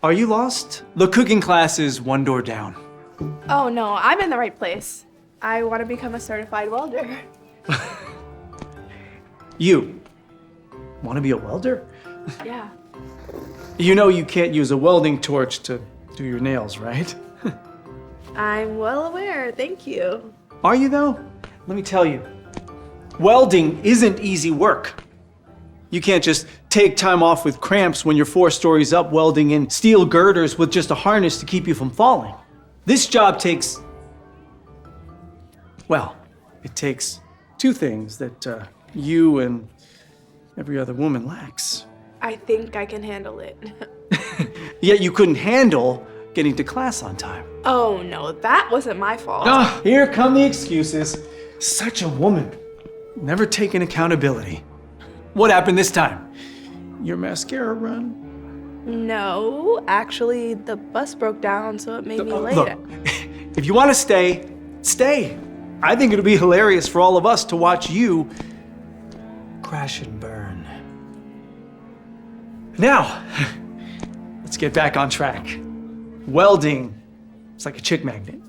Are you lost? The cooking class is one door down. Oh no, I'm in the right place. I want to become a certified welder. You want to be a welder? Yeah. You know you can't use a welding torch to do your nails, right? I'm well aware, thank you. Are you though? Let me tell you, welding isn't easy work. You can't just take time off with cramps when you're 4 stories up welding in steel girders with just a harness to keep you from falling. This job takes, well, it takes 2 things that you and every other woman lacks. I think I can handle it. Yet you couldn't handle getting to class on time. Oh no, that wasn't my fault. Ah, here come the excuses. Such a woman. Never taking accountability. What happened this time? Your mascara run? No, actually, the bus broke down, so it made me late. Look, if you want to stay, stay. I think it'll be hilarious for all of us to watch you crash and burn. Now, let's get back on track. Welding, it's like a chick magnet.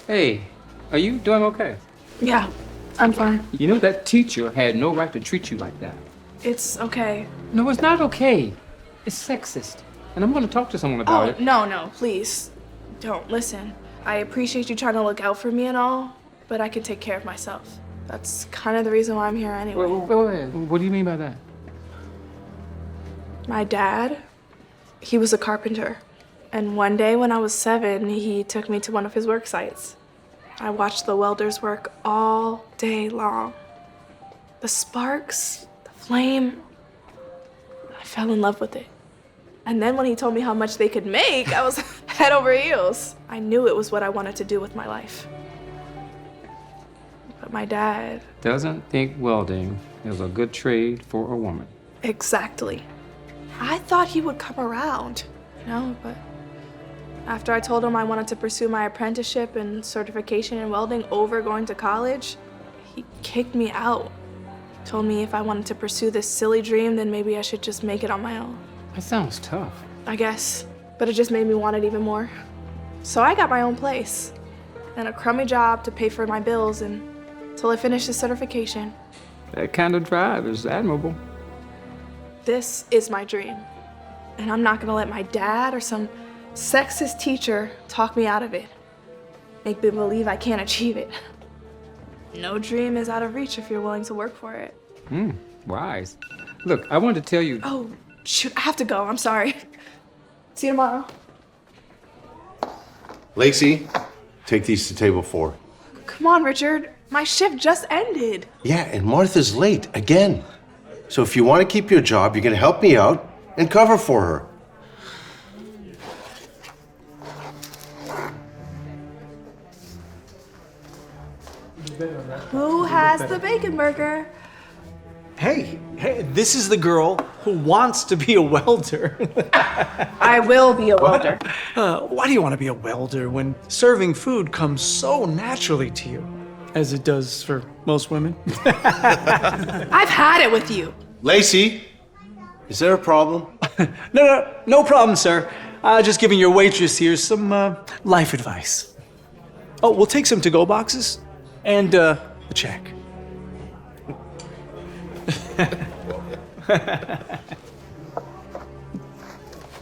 Hey, are you doing okay? Yeah, I'm fine. You know that teacher had no right to treat you like that. It's okay. No, it's not okay. It's sexist. And I'm gonna talk to someone about it. No, please. Don't. Listen, I appreciate you trying to look out for me and all, but I can take care of myself. That's kind of the reason why I'm here anyway. Wait. What do you mean by that? My dad, he was a carpenter. And one day when I was 7, he took me to one of his work sites. I watched the welders work all day long. The sparks, the flame, I fell in love with it. And then when he told me how much they could make, I was head over heels. I knew it was what I wanted to do with my life. But my dad... Doesn't think welding is a good trade for a woman. Exactly. I thought he would come around, but after I told him I wanted to pursue my apprenticeship and certification in welding over going to college, he kicked me out. Told me if I wanted to pursue this silly dream, then maybe I should just make it on my own. That sounds tough. I guess, but it just made me want it even more. So I got my own place and a crummy job to pay for my bills until I finished the certification. That kind of drive is admirable. This is my dream, and I'm not gonna let my dad or some sexist teacher talk me out of it. Make me believe I can't achieve it. No dream is out of reach if you're willing to work for it. Wise. Look, I wanted to tell you... Oh, shoot, I have to go. I'm sorry. See you tomorrow. Lacey, take these to table 4. Come on, Richard. My shift just ended. Yeah, and Martha's late again. So if you want to keep your job, you're going to help me out and cover for her. Who has the bacon burger? Hey, this is the girl who wants to be a welder. I will be a welder. Why do you want to be a welder when serving food comes so naturally to you, as it does for most women? I've had it with you. Lacey, is there a problem? No problem, sir. Just giving your waitress here some life advice. Oh, we'll take some to-go boxes and a check.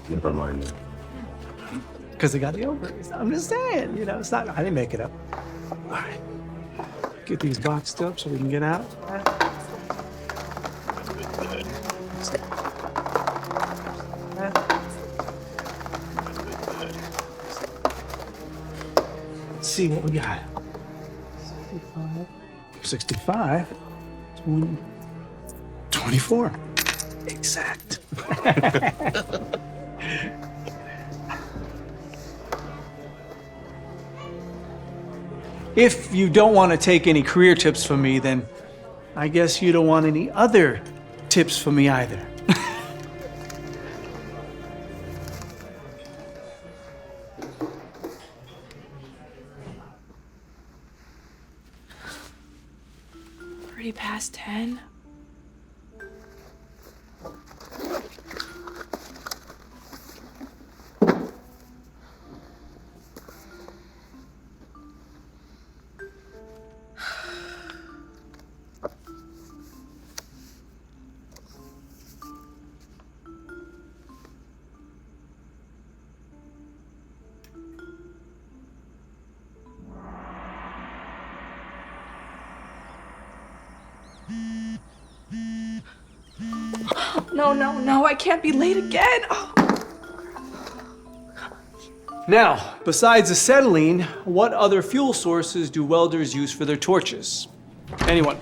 Never mind. Because they got the ovaries. I'm just saying, it's not, I didn't make it up. All right. Get these boxed up so we can get out. Let's see what we got. 65. 24. Exact. If you don't want to take any career tips from me, then I guess you don't want any other tips from me either. Already past 10? No, I can't be late again. Oh. Now, besides acetylene, what other fuel sources do welders use for their torches? Anyone?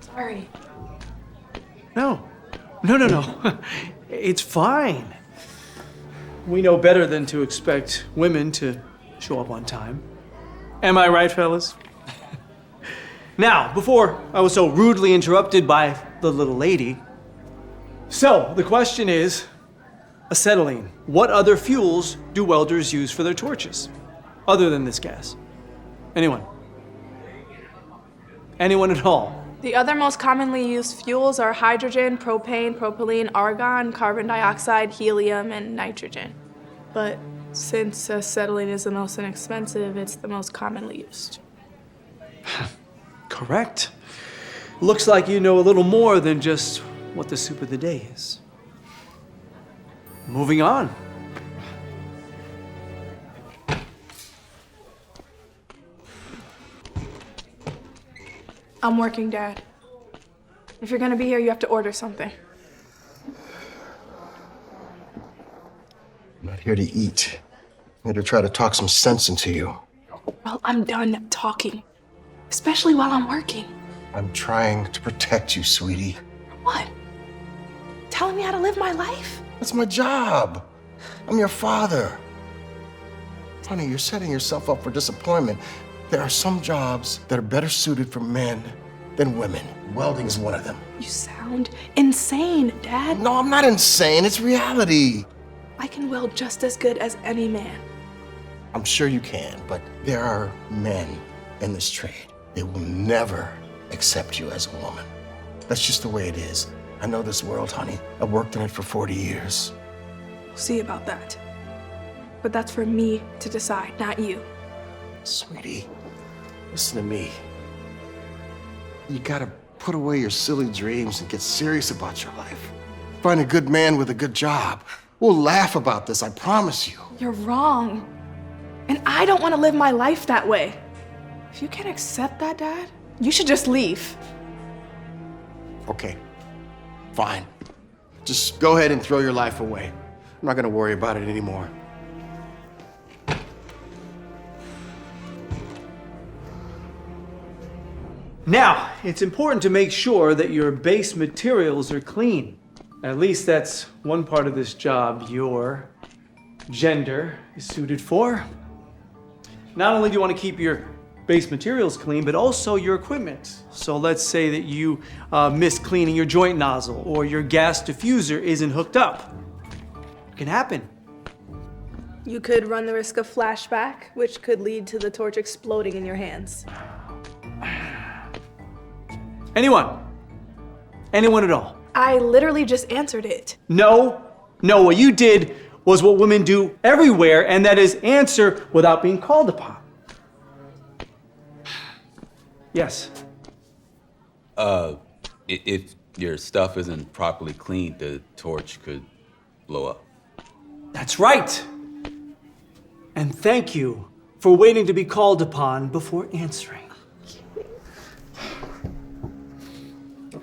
Sorry. No. It's fine. We know better than to expect women to show up on time. Am I right, fellas? Now, before I was so rudely interrupted by the little lady. So, the question is, acetylene. What other fuels do welders use for their torches? Other than this gas? Anyone? Anyone at all? The other most commonly used fuels are hydrogen, propane, propylene, argon, carbon dioxide, helium, and nitrogen. But since acetylene is the most inexpensive, it's the most commonly used. Correct. Looks like you know a little more than just what the soup of the day is. Moving on. I'm working, Dad. If you're gonna be here, you have to order something. I'm not here to eat. I'm here to try to talk some sense into you. Well, I'm done talking. Especially while I'm working. I'm trying to protect you, sweetie. What? Telling me how to live my life? That's my job. I'm your father. Honey, you're setting yourself up for disappointment. There are some jobs that are better suited for men than women. Welding is one of them. You sound insane, Dad. No, I'm not insane. It's reality. I can weld just as good as any man. I'm sure you can, but there are men in this trade. They will never accept you as a woman. That's just the way it is. I know this world, honey. I've worked in it for 40 years. We'll see about that. But that's for me to decide, not you. Sweetie, listen to me. You gotta put away your silly dreams and get serious about your life. Find a good man with a good job. We'll laugh about this, I promise you. You're wrong. And I don't want to live my life that way. If you can't accept that, Dad, you should just leave. Okay, fine. Just go ahead and throw your life away. I'm not gonna worry about it anymore. Now, it's important to make sure that your base materials are clean. At least that's one part of this job your gender is suited for. Not only do you want to keep your base materials clean, but also your equipment. So let's say that you miss cleaning your joint nozzle or your gas diffuser isn't hooked up. It can happen. You could run the risk of flashback, which could lead to the torch exploding in your hands. Anyone? Anyone at all? I literally just answered it. No, what you did was what women do everywhere, and that is answer without being called upon. Yes. If your stuff isn't properly cleaned, the torch could blow up. That's right. And thank you for waiting to be called upon before answering.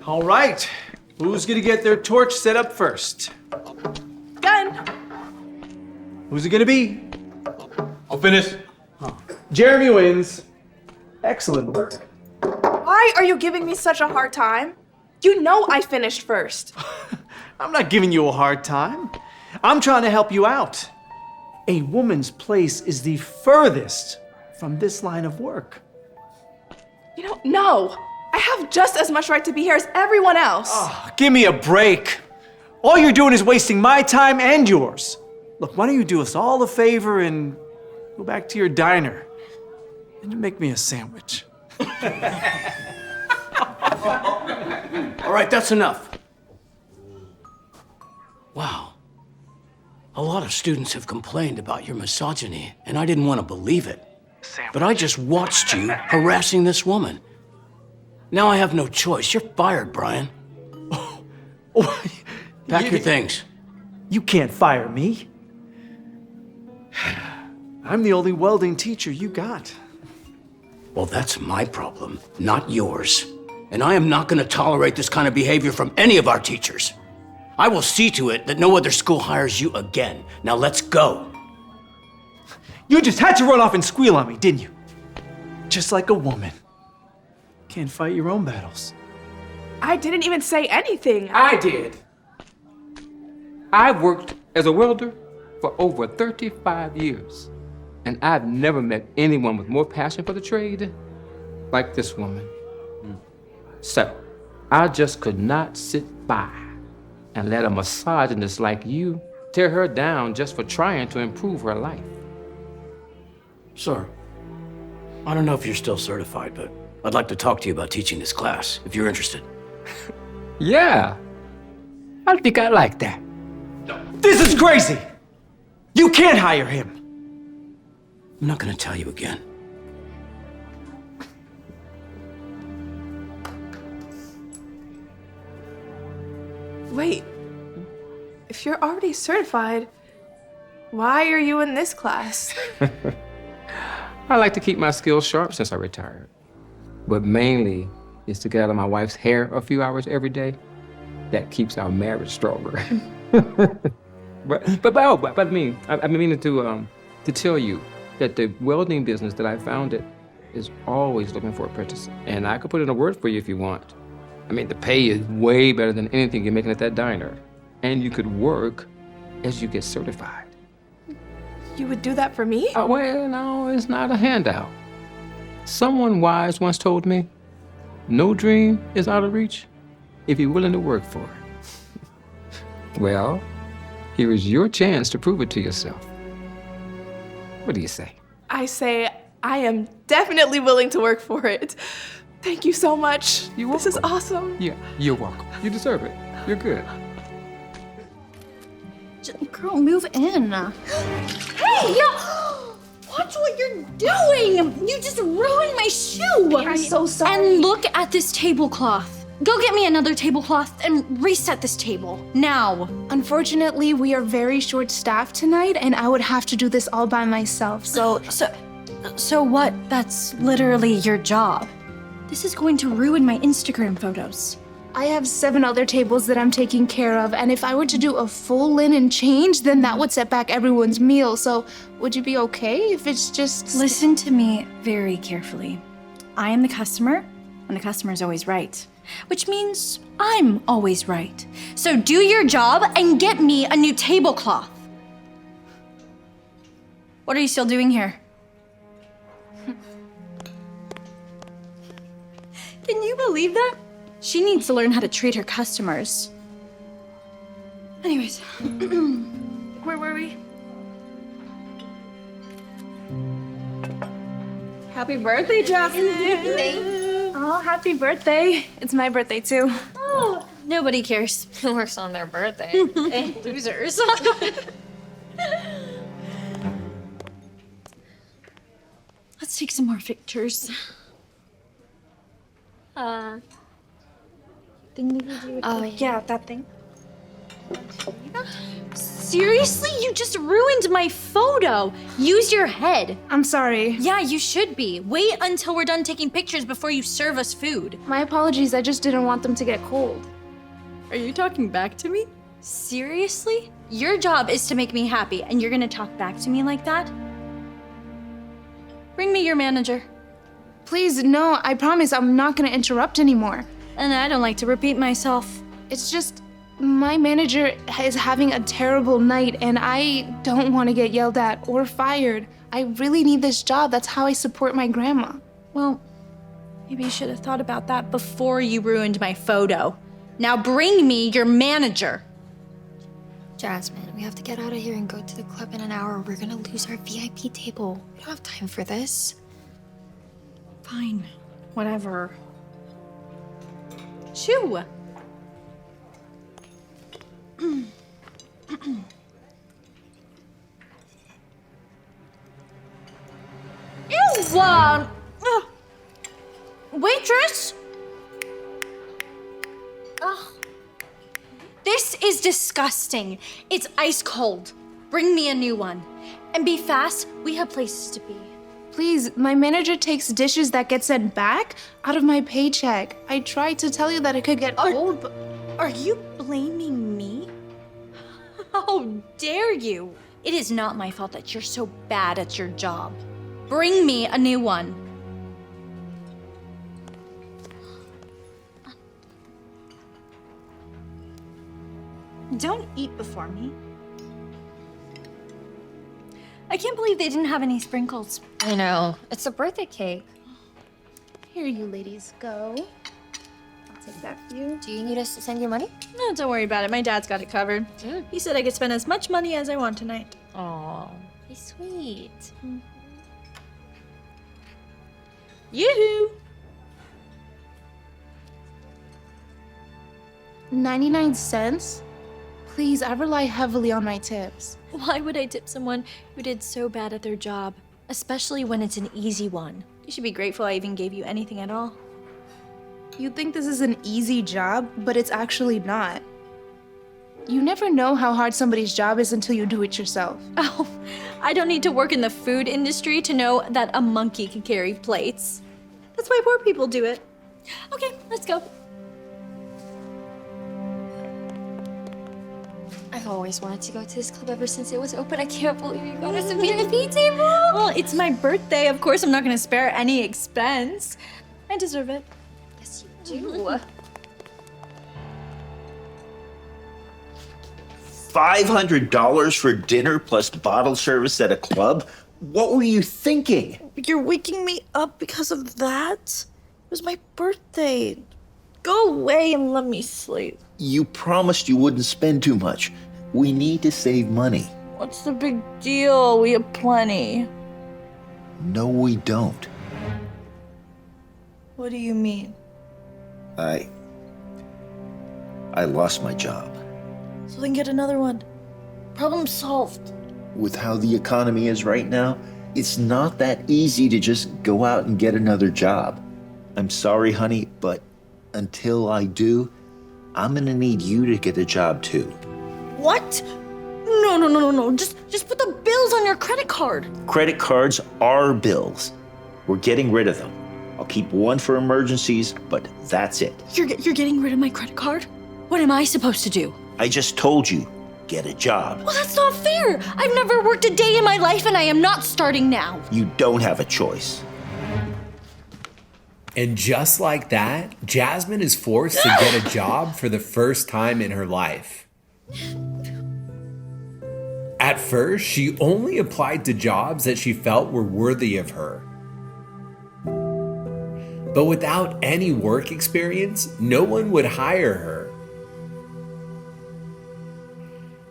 All right. Who's gonna get their torch set up first? Gun! Who's it gonna be? I'll finish. Jeremy wins. Excellent work. Why are you giving me such a hard time? You know I finished first. I'm not giving you a hard time. I'm trying to help you out. A woman's place is the furthest from this line of work. You know, no. I have just as much right to be here as everyone else. Oh, give me a break. All you're doing is wasting my time and yours. Look, why don't you do us all a favor and go back to your diner and you make me a sandwich. All right, that's enough. Wow. A lot of students have complained about your misogyny, and I didn't want to believe it. But I just watched you harassing this woman. Now I have no choice. You're fired, Brian. Pack your things. You can't fire me. I'm the only welding teacher you got. Well, that's my problem, not yours. And I am not going to tolerate this kind of behavior from any of our teachers. I will see to it that no other school hires you again. Now let's go. You just had to run off and squeal on me, didn't you? Just like a woman. Can't fight your own battles. I didn't even say anything. I did. I worked as a welder for over 35 years, and I've never met anyone with more passion for the trade like this woman. So, I just could not sit by and let a misogynist like you tear her down just for trying to improve her life. Sir, I don't know if you're still certified, but I'd like to talk to you about teaching this class, if you're interested. Yeah, I think I like that. This is crazy! You can't hire him! I'm not going to tell you again. Wait, if you're already certified, why are you in this class? I like to keep my skills sharp since I retired. But mainly is to get out of my wife's hair a few hours every day. That keeps our marriage stronger. but I mean, I've been meaning to tell you that the welding business that I founded is always looking for apprentices. And I could put in a word for you if you want. I mean, the pay is way better than anything you're making at that diner. And you could work as you get certified. You would do that for me? Well, no, it's not a handout. Someone wise once told me, no dream is out of reach if you're willing to work for it. Well, here is your chance to prove it to yourself. What do you say? I say I am definitely willing to work for it. Thank you so much. You're This is welcome. awesome. Yeah, you're welcome. You deserve it. You're good. Girl, move in. Hey, no! Watch what you're doing! You just ruined my shoe! I'm so sorry. And look at this tablecloth. Go get me another tablecloth and reset this table. Now. Unfortunately, we are very short-staffed tonight, and I would have to do this all by myself, so... So what? That's literally your job. This is going to ruin my Instagram photos. I have 7 other tables that I'm taking care of, and if I were to do a full linen change, then that would set back everyone's meal, so would you be okay if it's just... Listen to me very carefully. I am the customer, and the customer is always right. Which means I'm always right. So do your job and get me a new tablecloth. What are you still doing here? Can you believe that? She needs to learn how to treat her customers. Anyways. Where were we? Happy birthday, Jasmine! Oh, happy birthday. It's my birthday, too. Oh, nobody cares. Who works on their birthday? Losers. Let's take some more pictures. Oh, Yeah, that thing. Seriously? You just ruined my photo. Use your head. I'm sorry. Yeah, you should be. Wait until we're done taking pictures before you serve us food. My apologies, I just didn't want them to get cold. Are you talking back to me? Seriously? Your job is to make me happy, and you're gonna talk back to me like that? Bring me your manager. Please, no, I promise I'm not gonna interrupt anymore. And I don't like to repeat myself. It's just, my manager is having a terrible night and I don't want to get yelled at or fired. I really need this job. That's how I support my grandma. Well, maybe you should have thought about that before you ruined my photo. Now bring me your manager. Jasmine, we have to get out of here and go to the club in an hour. We're gonna lose our VIP table. We don't have time for this. Fine, whatever. Shoo! Ew! Waitress! Ugh. This is disgusting. It's ice cold. Bring me a new one. And be fast, we have places to be. Please, my manager takes dishes that get sent back out of my paycheck. I tried to tell you that it could get old, but... Are you blaming me? How dare you? It is not my fault that you're so bad at your job. Bring me a new one. Don't eat before me. I can't believe they didn't have any sprinkles. I know. It's a birthday cake. Here you ladies go. I'll take that for you. Do you need us to send you money? No, don't worry about it. My dad's got it covered. He said I could spend as much money as I want tonight. Aw, he's sweet. Yoo-hoo! 99 cents? Please, I rely heavily on my tips. Why would I tip someone who did so bad at their job? Especially when it's an easy one. You should be grateful I even gave you anything at all. You think this is an easy job, but it's actually not. You never know how hard somebody's job is until you do it yourself. Oh, I don't need to work in the food industry to know that a monkey can carry plates. That's why poor people do it. Okay, let's go. I've always wanted to go to this club ever since it was open. I can't believe you got us a VIP table. Well, it's my birthday. Of course, I'm not going to spare any expense. I deserve it. Yes, you do. $500 for dinner plus bottle service at a club? What were you thinking? You're waking me up because of that? It was my birthday. Go away and let me sleep. You promised you wouldn't spend too much. We need to save money. What's the big deal? We have plenty. No, we don't. What do you mean? I lost my job. So then get another one. Problem solved. With how the economy is right now, it's not that easy to just go out and get another job. I'm sorry, honey, but until I do, I'm gonna need you to get a job too. What? No. Just put the bills on your credit card. Credit cards are bills. We're getting rid of them. I'll keep one for emergencies, but that's it. You're getting rid of my credit card? What am I supposed to do? I just told you, get a job. Well, that's not fair. I've never worked a day in my life and I am not starting now. You don't have a choice. And just like that, Jasmine is forced to get a job for the first time in her life. At first, she only applied to jobs that she felt were worthy of her. But without any work experience, no one would hire her.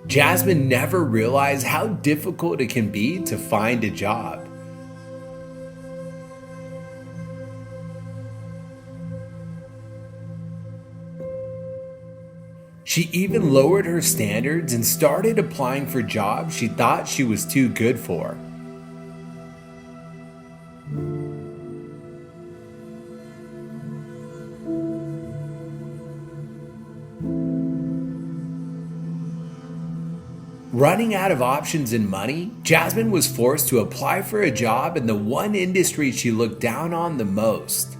Jasmine never realized how difficult it can be to find a job. She even lowered her standards and started applying for jobs she thought she was too good for. Running out of options and money, Jasmine was forced to apply for a job in the one industry she looked down on the most.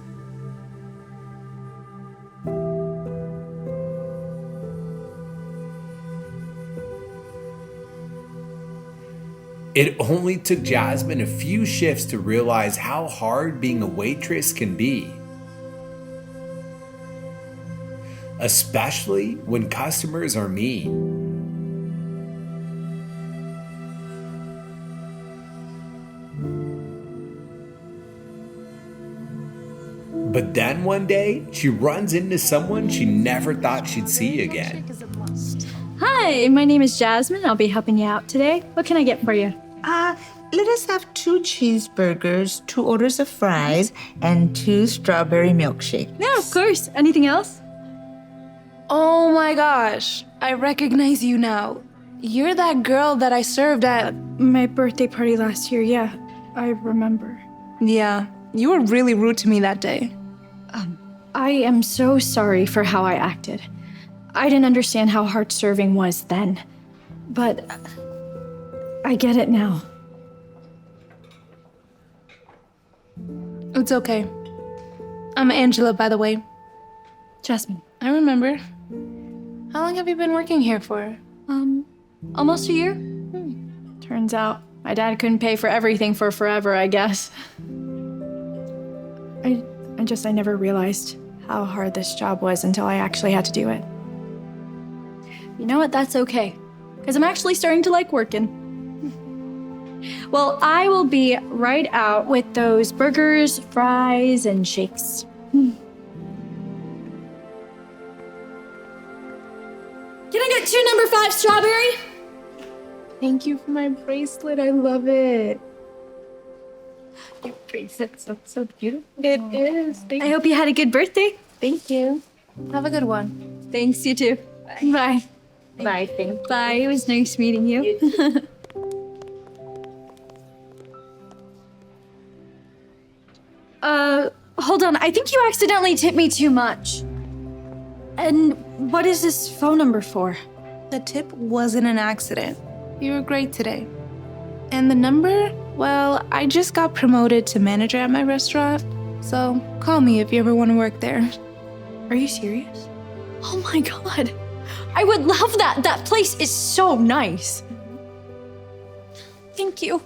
It only took Jasmine a few shifts to realize how hard being a waitress can be. Especially when customers are mean. But then one day, she runs into someone she never thought she'd see again. Hi, my name is Jasmine. I'll be helping you out today. What can I get for you? Let us have 2 cheeseburgers, 2 orders of fries, and 2 strawberry milkshakes. Yeah, of course. Anything else? Oh my gosh, I recognize you now. You're that girl that I served at My birthday party last year, yeah. I remember. Yeah, you were really rude to me that day. I am so sorry for how I acted. I didn't understand how hard serving was then. But I get it now. It's okay. I'm Angela, by the way. Jasmine. I remember. How long have you been working here for? Almost a year. Turns out my dad couldn't pay for everything for forever, I guess. I never realized how hard this job was until I actually had to do it. You know what? That's okay, because I'm actually starting to like working. Well, I will be right out with those burgers, fries, and shakes. Can I get 2 number 5 strawberry? Thank you for my bracelet. I love it. Your bracelet's so beautiful. It is. I hope you had a good birthday. Thank you. Have a good one. Thanks, you too. Bye. Bye. Thank you. Bye, it was nice meeting you. Hold on, I think you accidentally tipped me too much. And what is this phone number for? The tip wasn't an accident. You were great today. And the number? Well, I just got promoted to manager at my restaurant. So call me if you ever want to work there. Are you serious? Oh my god. I would love that. That place is so nice. Thank you.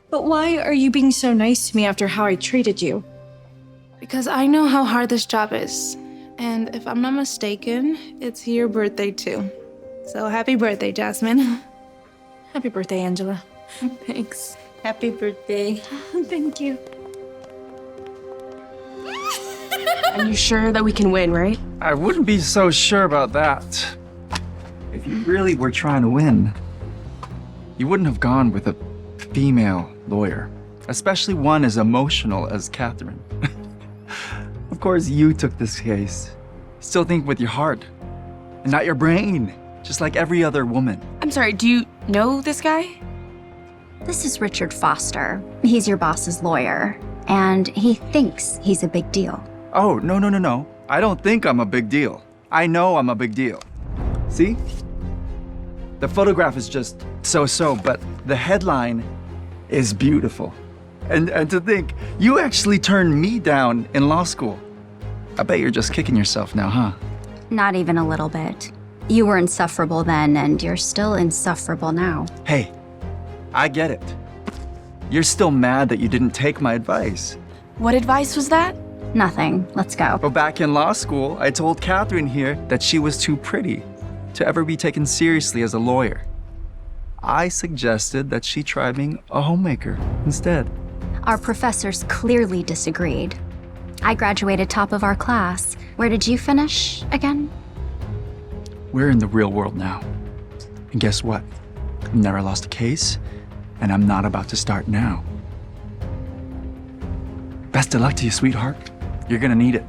But why are you being so nice to me after how I treated you? Because I know how hard this job is. And if I'm not mistaken, it's your birthday too. So happy birthday, Jasmine. Happy birthday, Angela. Thanks. Happy birthday. Thank you. Are you sure that we can win, right? I wouldn't be so sure about that. If you really were trying to win, you wouldn't have gone with a female lawyer, especially one as emotional as Catherine. Of course, you took this case. Still think with your heart and not your brain, just like every other woman. I'm sorry, do you know this guy? This is Richard Foster. He's your boss's lawyer, and he thinks he's a big deal. Oh, no. I don't think I'm a big deal. I know I'm a big deal. See? The photograph is just so-so, but the headline is beautiful. And to think, you actually turned me down in law school. I bet you're just kicking yourself now, huh? Not even a little bit. You were insufferable then, and you're still insufferable now. Hey, I get it. You're still mad that you didn't take my advice. What advice was that? Nothing. Let's go. But back in law school, I told Catherine here that she was too pretty to ever be taken seriously as a lawyer. I suggested that she try being a homemaker instead. Our professors clearly disagreed. I graduated top of our class. Where did you finish again? We're in the real world now. And guess what? I've never lost a case, and I'm not about to start now. Best of luck to you, sweetheart. You're gonna need it.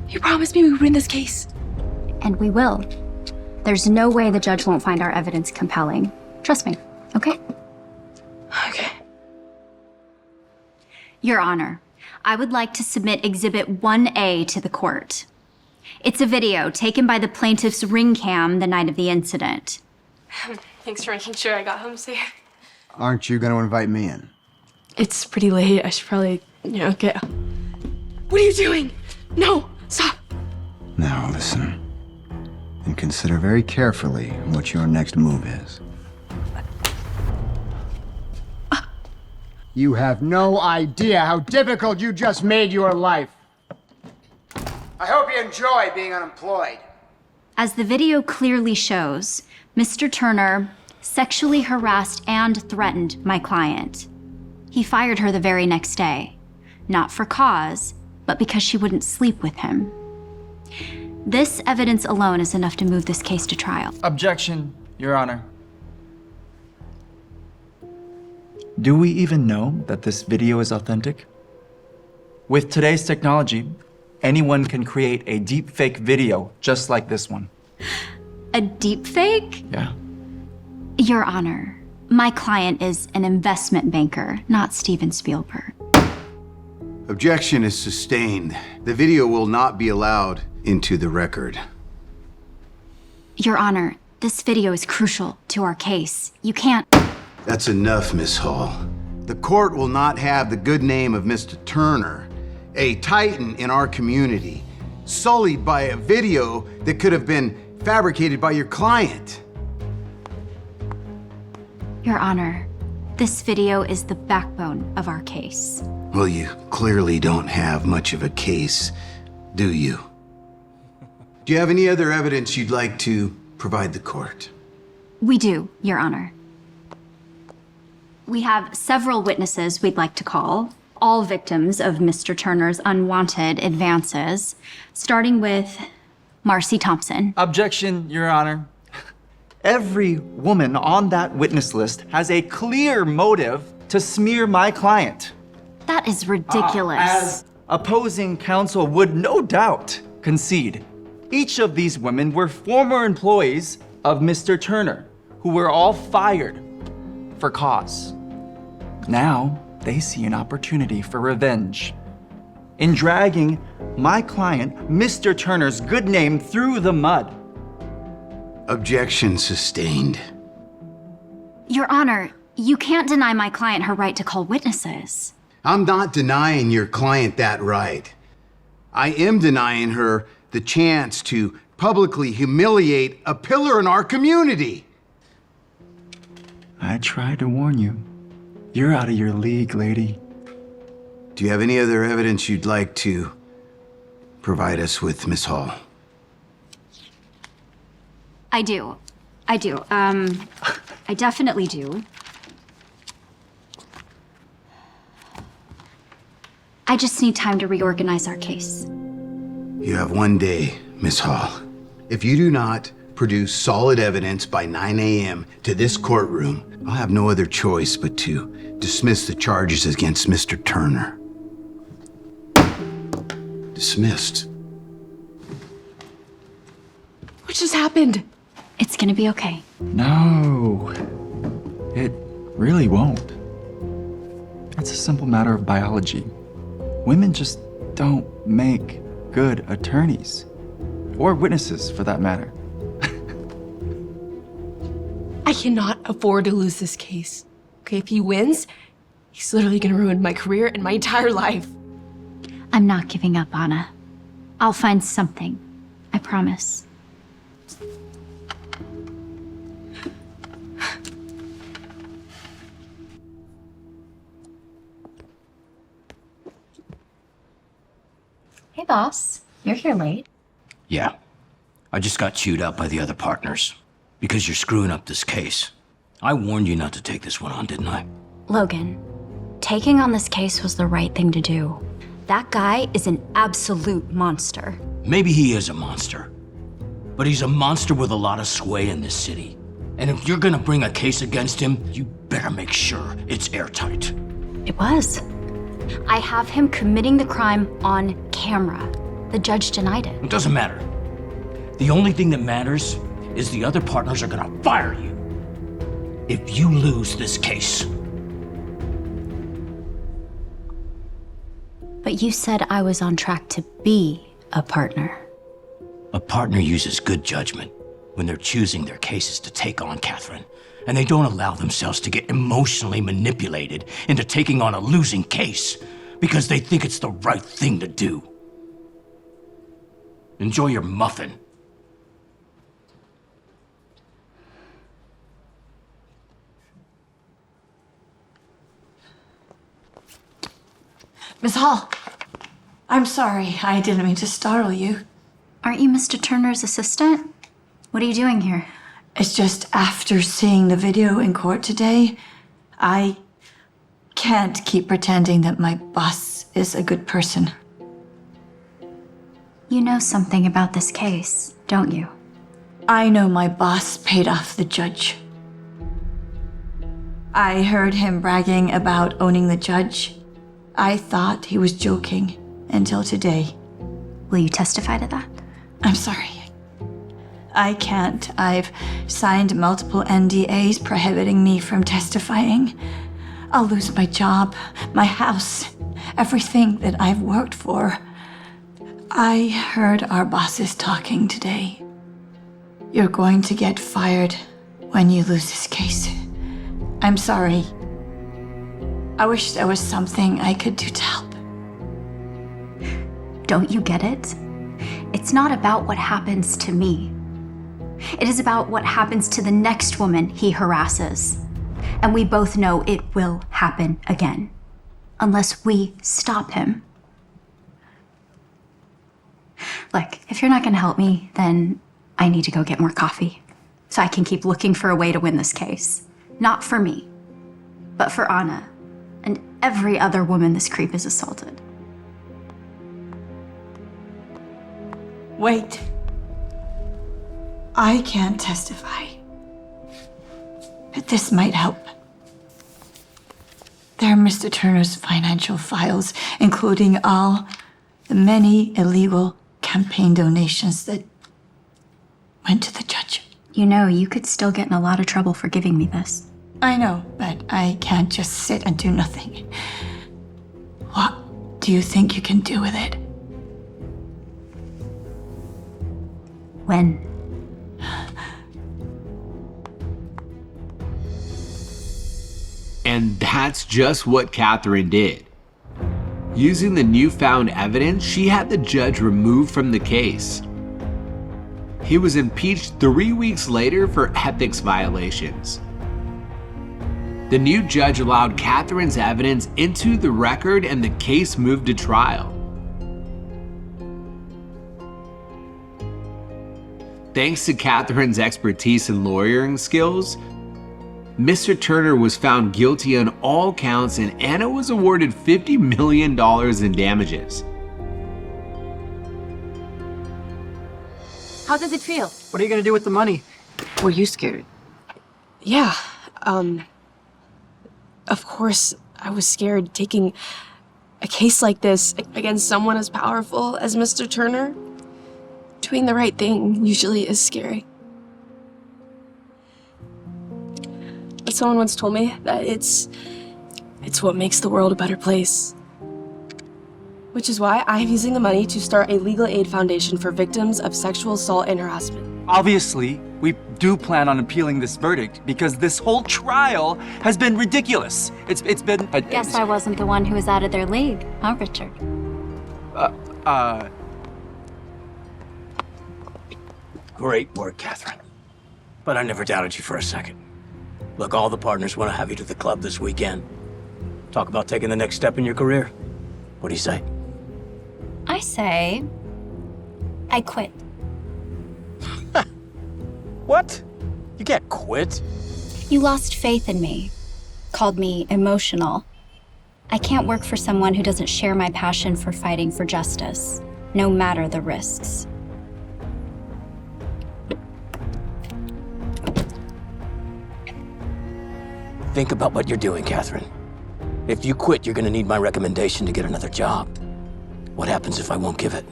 You promised me we would win this case. And we will. There's no way the judge won't find our evidence compelling. Trust me, okay? Okay. Your Honor, I would like to submit Exhibit 1A to the court. It's a video taken by the plaintiff's ring cam the night of the incident. Thanks for making sure I got home safe. Aren't you going to invite me in? It's pretty late. I should probably, get... What are you doing? No, stop. Now listen, and consider very carefully what your next move is. You have no idea how difficult you just made your life. I hope you enjoy being unemployed. As the video clearly shows, Mr. Turner sexually harassed and threatened my client. He fired her the very next day, not for cause, but because she wouldn't sleep with him. This evidence alone is enough to move this case to trial. Objection, Your Honor. Do we even know that this video is authentic? With today's technology, anyone can create a deepfake video just like this one. A deepfake? Yeah. Your Honor, my client is an investment banker, not Steven Spielberg. Objection is sustained. The video will not be allowed into the record. Your Honor, this video is crucial to our case. You can't... That's enough, Miss Hall. The court will not have the good name of Mr. Turner, a titan in our community, sullied by a video that could have been fabricated by your client. Your Honor, this video is the backbone of our case. Well, you clearly don't have much of a case, do you? Do you have any other evidence you'd like to provide the court? We do, Your Honor. We have several witnesses we'd like to call, all victims of Mr. Turner's unwanted advances, starting with Marcy Thompson. Objection, Your Honor. Every woman on that witness list has a clear motive to smear my client. That is ridiculous. As opposing counsel would no doubt concede, each of these women were former employees of Mr. Turner, who were all fired for cause. Now, they see an opportunity for revenge. In dragging my client, Mr. Turner's good name, through the mud. Objection sustained. Your Honor, you can't deny my client her right to call witnesses. I'm not denying your client that right. I am denying her the chance to publicly humiliate a pillar in our community. I tried to warn you. You're out of your league, lady. Do you have any other evidence you'd like to provide us with, Miss Hall? I do. I definitely do. I just need time to reorganize our case. You have 1 day, Miss Hall. If you do not produce solid evidence by 9 a.m. to this courtroom, I'll have no other choice but to dismiss the charges against Mr. Turner. Dismissed. What just happened? It's gonna be okay. No, it really won't. It's a simple matter of biology. Women just don't make good attorneys. Or witnesses, for that matter. I cannot afford to lose this case. Okay, if he wins, he's literally gonna ruin my career and my entire life. I'm not giving up, Anna. I'll find something. I promise. Hey, boss. You're here late. Yeah. I just got chewed out by the other partners. Because you're screwing up this case. I warned you not to take this one on, didn't I? Logan, taking on this case was the right thing to do. That guy is an absolute monster. Maybe he is a monster. But he's a monster with a lot of sway in this city. And if you're gonna bring a case against him, you better make sure it's airtight. It was. I have him committing the crime on camera. The judge denied it. It doesn't matter. The only thing that matters is the other partners are gonna fire you if you lose this case. But you said I was on track to be a partner. A partner uses good judgment when they're choosing their cases to take on Catherine, and they don't allow themselves to get emotionally manipulated into taking on a losing case because they think it's the right thing to do. Enjoy your muffin. Miss Hall, I'm sorry. I didn't mean to startle you. Aren't you Mr. Turner's assistant? What are you doing here? It's just after seeing the video in court today, I can't keep pretending that my boss is a good person. You know something about this case, don't you? I know my boss paid off the judge. I heard him bragging about owning the judge. I thought he was joking until today. Will you testify to that? I'm sorry. I can't. I've signed multiple NDAs prohibiting me from testifying. I'll lose my job, my house, everything that I've worked for. I heard our bosses talking today. You're going to get fired when you lose this case. I'm sorry. I wish there was something I could do to help. Don't you get it? It's not about what happens to me. It is about what happens to the next woman he harasses. And we both know it will happen again, unless we stop him. Look, if you're not gonna help me, then I need to go get more coffee so I can keep looking for a way to win this case. Not for me, but for Anna and every other woman this creep has assaulted. Wait. I can't testify. But this might help. There are Mr. Turner's financial files, including all the many illegal campaign donations that went to the judge. You know, you could still get in a lot of trouble for giving me this. I know, but I can't just sit and do nothing. What do you think you can do with it? When? And that's just what Catherine did. Using the newfound evidence, she had the judge removed from the case. He was impeached 3 weeks later for ethics violations. The new judge allowed Catherine's evidence into the record and the case moved to trial. Thanks to Catherine's expertise and lawyering skills, Mr. Turner was found guilty on all counts and Anna was awarded $50 million in damages. How does it feel? What are you gonna do with the money? Were you scared? Yeah, of course I was scared taking a case like this against someone as powerful as Mr. Turner. Doing the right thing usually is scary. But someone once told me that it's what makes the world a better place. Which is why I'm using the money to start a legal aid foundation for victims of sexual assault and harassment. Obviously, we do plan on appealing this verdict because this whole trial has been ridiculous. It's been... Guess I wasn't the one who was out of their league, huh, Richard? Great work, Catherine. But I never doubted you for a second. Look, all the partners want to have you to the club this weekend. Talk about taking the next step in your career. What do you say? I say, I quit. What? You can't quit. You lost faith in me, called me emotional. I can't work for someone who doesn't share my passion for fighting for justice, no matter the risks. Think about what you're doing, Catherine. If you quit, you're gonna need my recommendation to get another job. What happens if I won't give it?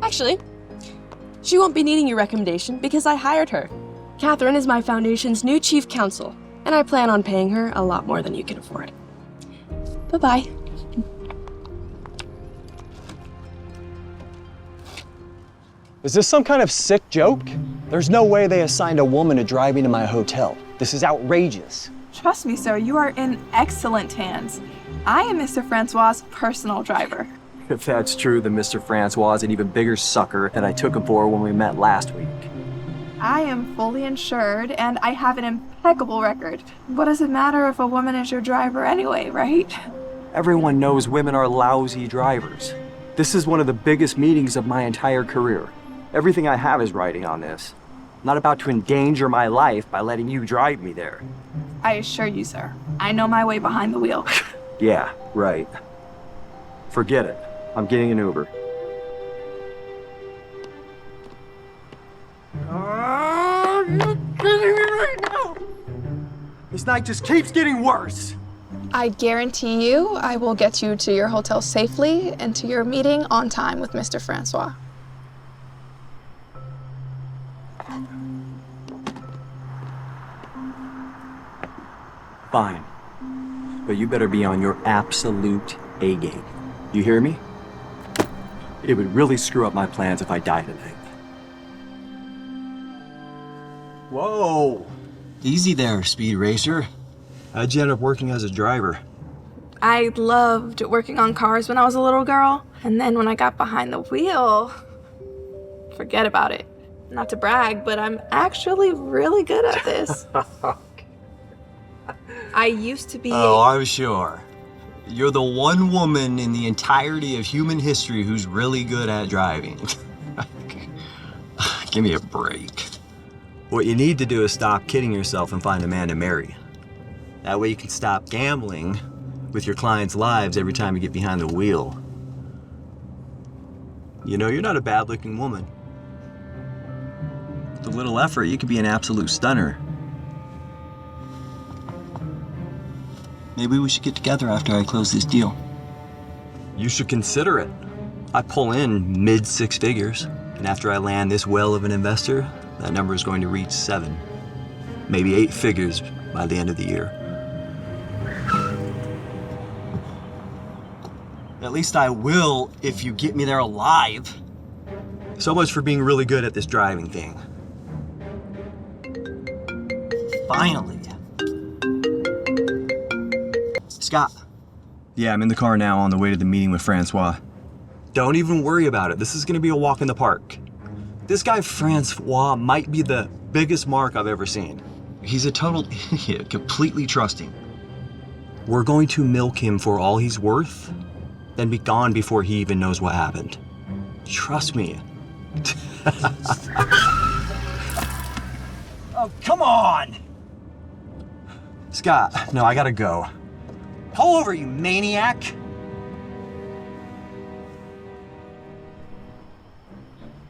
Actually, she won't be needing your recommendation because I hired her. Catherine is my foundation's new chief counsel, and I plan on paying her a lot more than you can afford. Bye-bye. Is this some kind of sick joke? There's no way they assigned a woman to drive me to my hotel. This is outrageous. Trust me, sir, you are in excellent hands. I am Mr. Francois's personal driver. If that's true, then Mr. Francois is an even bigger sucker than I took him for when we met last week. I am fully insured, and I have an impeccable record. What does it matter if a woman is your driver anyway, right? Everyone knows women are lousy drivers. This is one of the biggest meetings of my entire career. Everything I have is riding on this. I'm not about to endanger my life by letting you drive me there. I assure you, sir, I know my way behind the wheel. Yeah, right. Forget it. I'm getting an Uber. You're kidding me right now! This night just keeps getting worse. I guarantee you I will get you to your hotel safely and to your meeting on time with Mr. Francois. Fine. But you better be on your absolute A game. You hear me? It would really screw up my plans if I die tonight. Whoa! Easy there, Speed Racer. How'd you end up working as a driver? I loved working on cars when I was a little girl, and then when I got behind the wheel, forget about it. Not to brag, but I'm actually really good at this. I used to be... Oh, I'm sure. You're the one woman in the entirety of human history who's really good at driving. Give me a break. What you need to do is stop kidding yourself and find a man to marry. That way you can stop gambling with your clients' lives every time you get behind the wheel. You know, you're not a bad-looking woman. With a little effort, you could be an absolute stunner. Maybe we should get together after I close this deal. You should consider it. I pull in mid-6 figures, and after I land this whale of an investor, that number is going to reach 7, maybe 8 figures by the end of the year. At least I will if you get me there alive. So much for being really good at this driving thing. Finally. Scott. Yeah, I'm in the car now on the way to the meeting with Francois. Don't even worry about it. This is gonna be a walk in the park. This guy Francois might be the biggest mark I've ever seen. He's a total idiot, completely trusting. We're going to milk him for all he's worth, then be gone before he even knows what happened. Trust me. Oh, come on! Scott, no, I gotta go. Pull over, you maniac!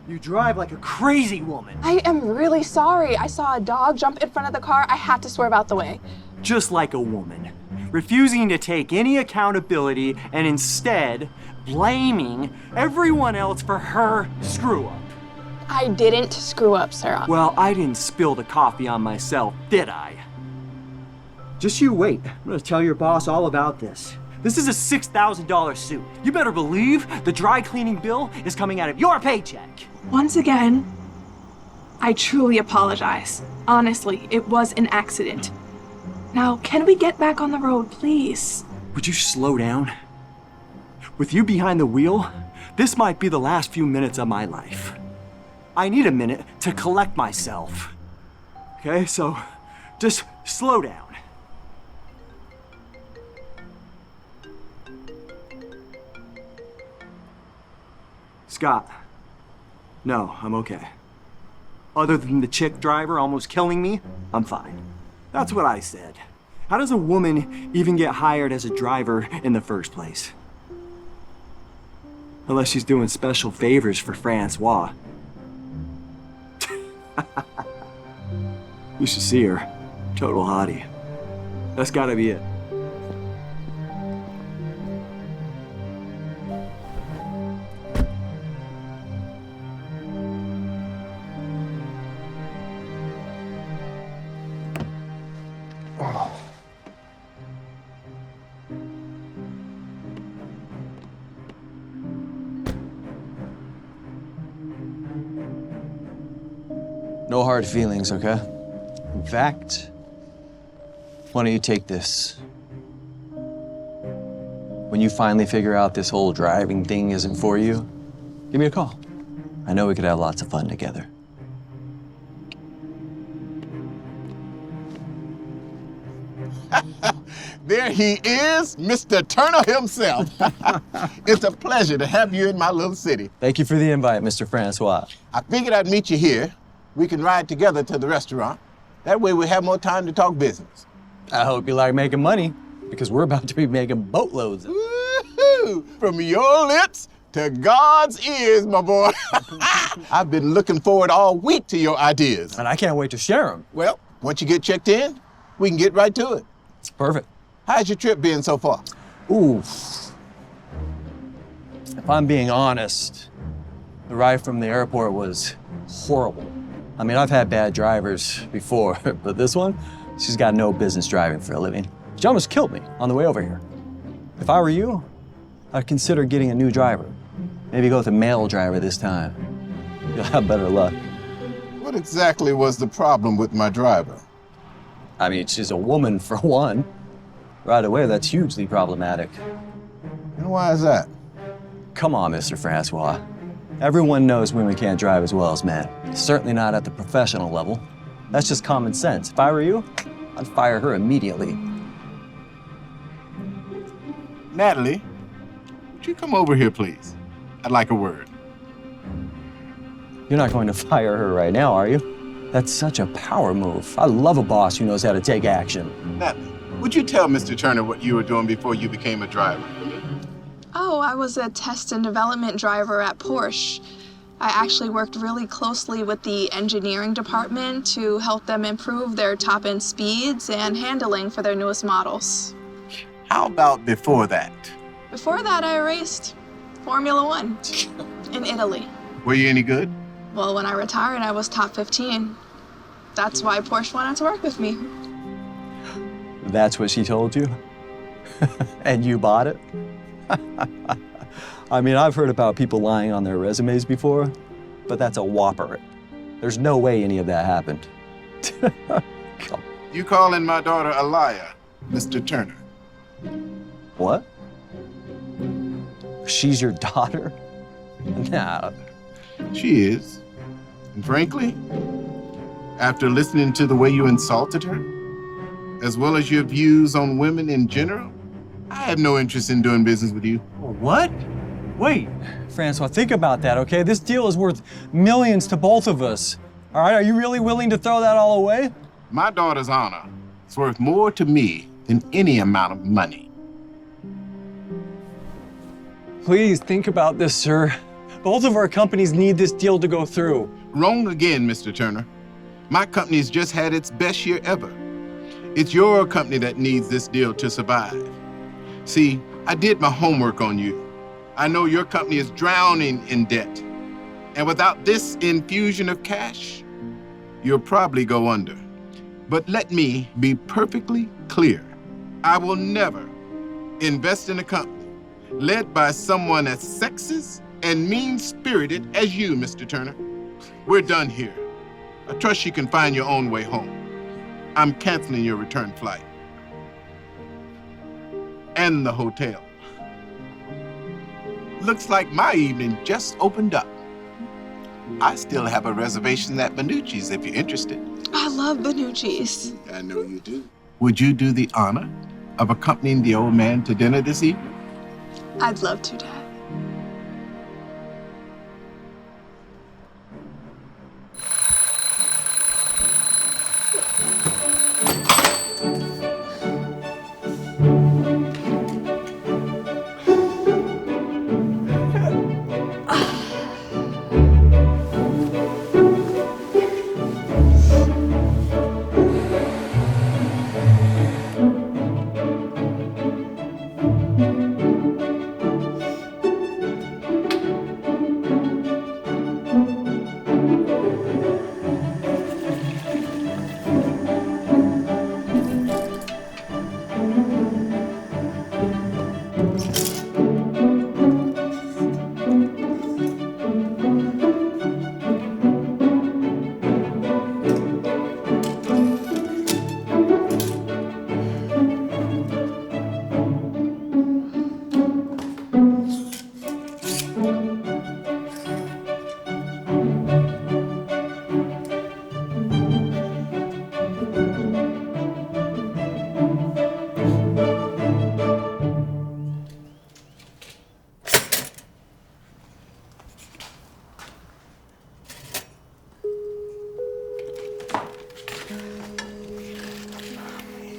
You drive like a crazy woman. I am really sorry. I saw a dog jump in front of the car. I had to swerve out the way. Just like a woman. Refusing to take any accountability and instead blaming everyone else for her screw-up. I didn't screw up, sir. Well, I didn't spill the coffee on myself, did I? Just you wait. I'm gonna tell your boss all about this. This is a $6,000 suit. You better believe the dry cleaning bill is coming out of your paycheck. Once again, I truly apologize. Honestly, it was an accident. Now, can we get back on the road, please? Would you slow down? With you behind the wheel, this might be the last few minutes of my life. I need a minute to collect myself. Okay, so just slow down. Scott, no, I'm okay. Other than the chick driver almost killing me, I'm fine. That's what I said. How does a woman even get hired as a driver in the first place? Unless she's doing special favors for Francois. You should see her. Total hottie. That's gotta be it. No hard feelings, okay? In fact, why don't you take this? When you finally figure out this whole driving thing isn't for you, give me a call. I know we could have lots of fun together. There he is, Mr. Turner himself. It's a pleasure to have you in my little city. Thank you for the invite, Mr. Francois. I figured I'd meet you here. We can ride together to the restaurant. That way we have more time to talk business. I hope you like making money, because we're about to be making boatloads of it. Woo-hoo! From your lips to God's ears, my boy. I've been looking forward all week to your ideas. And I can't wait to share them. Well, once you get checked in, we can get right to it. It's perfect. How's your trip been so far? Ooh. If I'm being honest, the ride from the airport was horrible. I mean, I've had bad drivers before, but this one, she's got no business driving for a living. She almost killed me on the way over here. If I were you, I'd consider getting a new driver. Maybe go with a male driver this time. You'll have better luck. What exactly was the problem with my driver? I mean, she's a woman for one. Right away, that's hugely problematic. And why is that? Come on, Mr. Francois. Everyone knows women can't drive as well as men. Certainly not at the professional level. That's just common sense. If I were you, I'd fire her immediately. Natalie, would you come over here, please? I'd like a word. You're not going to fire her right now, are you? That's such a power move. I love a boss who knows how to take action. Natalie, would you tell Mr. Turner what you were doing before you became a driver? Oh, I was a test and development driver at Porsche. I actually worked really closely with the engineering department to help them improve their top-end speeds and handling for their newest models. How about before that? Before that, I raced Formula One in Italy. Were you any good? Well, when I retired, I was top 15. That's why Porsche wanted to work with me. That's what she told you? And you bought it? I mean, I've heard about people lying on their resumes before, but that's a whopper. There's no way any of that happened. You calling my daughter a liar, Mr. Turner? What? She's your daughter? Nah. She is. And frankly, after listening to the way you insulted her, as well as your views on women in general, I have no interest in doing business with you. What? Wait. Francois, think about that, okay? This deal is worth millions to both of us. All right, are you really willing to throw that all away? My daughter's honor is worth more to me than any amount of money. Please think about this, sir. Both of our companies need this deal to go through. Wrong again, Mr. Turner. My company's just had its best year ever. It's your company that needs this deal to survive. See, I did my homework on you. I know your company is drowning in debt. And without this infusion of cash, you'll probably go under. But let me be perfectly clear. I will never invest in a company led by someone as sexist and mean-spirited as you, Mr. Turner. We're done here. I trust you can find your own way home. I'm canceling your return flight. And the hotel. Looks like my evening just opened up. I still have a reservation at Benucci's if you're interested. I love Benucci's. I know you do. Would you do the honor of accompanying the old man to dinner this evening? I'd love to, Dad.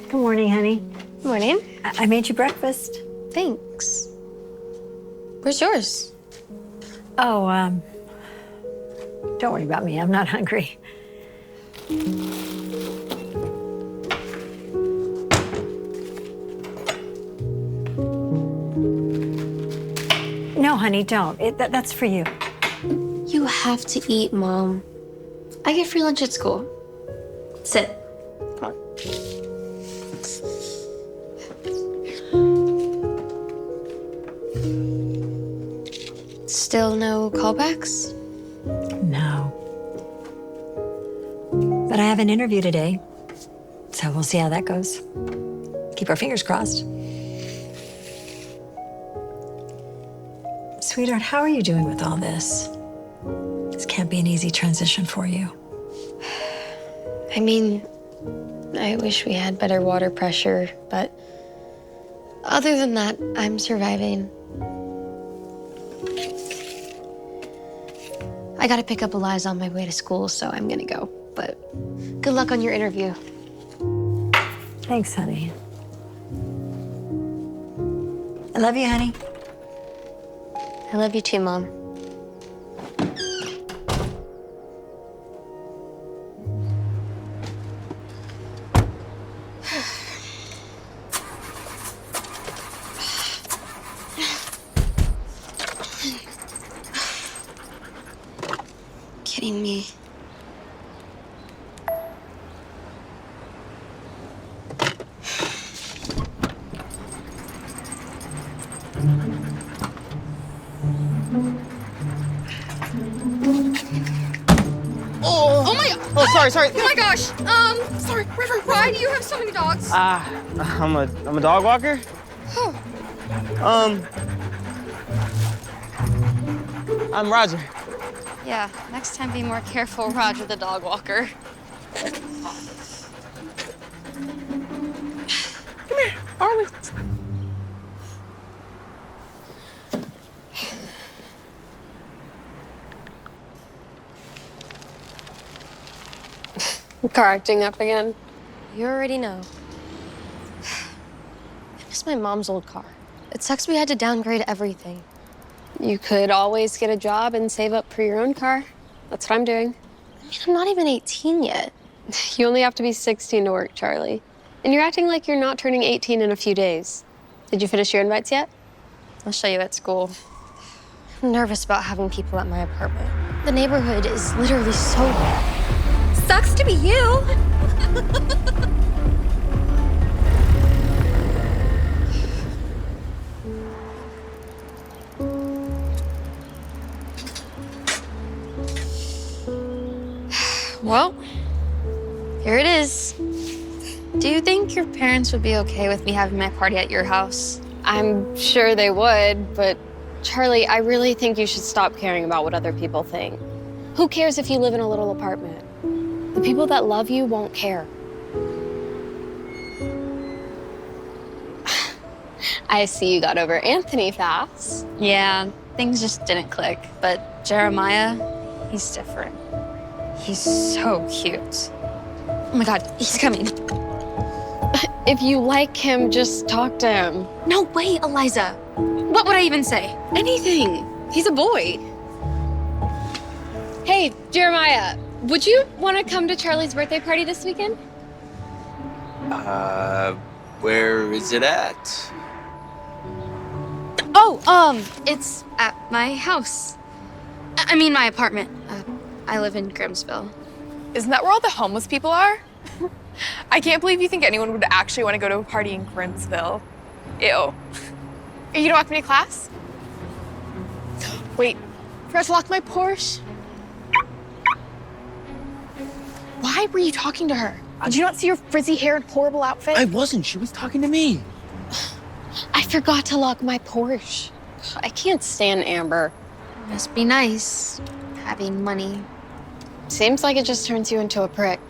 Good morning, honey. Morning. I made you breakfast. Thanks. Where's yours? Oh, don't worry about me. I'm not hungry. No, honey, don't. That's for you. You have to eat, Mom. I get free lunch at school. Sit. Come on. Still no callbacks? No. But I have an interview today, so we'll see how that goes. Keep our fingers crossed. Sweetheart, how are you doing with all this? This can't be an easy transition for you. I mean, I wish we had better water pressure, but other than that, I'm surviving. I gotta pick up Eliza on my way to school, so I'm gonna go. But good luck on your interview. Thanks, honey. I love you, honey. I love you too, Mom. Kidding me. Oh my god! Oh, sorry. Oh my gosh! Sorry, River, why do you have so many dogs? I'm a dog walker. I'm Roger. Yeah, next time be more careful, Roger the dog walker. Come here, Arlie. Car acting up again. You already know. I miss my mom's old car. It sucks we had to downgrade everything. You could always get a job and save up for your own car. That's what I'm doing. I mean, I'm not even 18 yet. You only have to be 16 to work, Charlie. And you're acting like you're not turning 18 in a few days. Did you finish your invites yet? I'll show you at school. I'm nervous about having people at my apartment. The neighborhood is literally so bad. Sucks to be you. Well, here it is. Do you think your parents would be okay with me having my party at your house? I'm sure they would, but Charlie, I really think you should stop caring about what other people think. Who cares if you live in a little apartment? The people that love you won't care. I see you got over Anthony fast. Yeah, things just didn't click. But Jeremiah, he's different. He's so cute. Oh my God, he's coming. If you like him, just talk to him. No way, Eliza. What would I even say? Anything. He's a boy. Hey, Jeremiah, would you want to come to Charlie's birthday party this weekend? Where is it at? Oh, it's at my house. I mean, my apartment. I live in Grimsville. Isn't that where all the homeless people are? I can't believe you think anyone would actually want to go to a party in Grimsville. Ew. Are you gonna walk me to class? Wait, forgot to lock my Porsche. Why were you talking to her? Did you not see her frizzy hair and horrible outfit? I wasn't. She was talking to me. I forgot to lock my Porsche. I can't stand Amber. Must be nice, having money. Seems like it just turns you into a prick.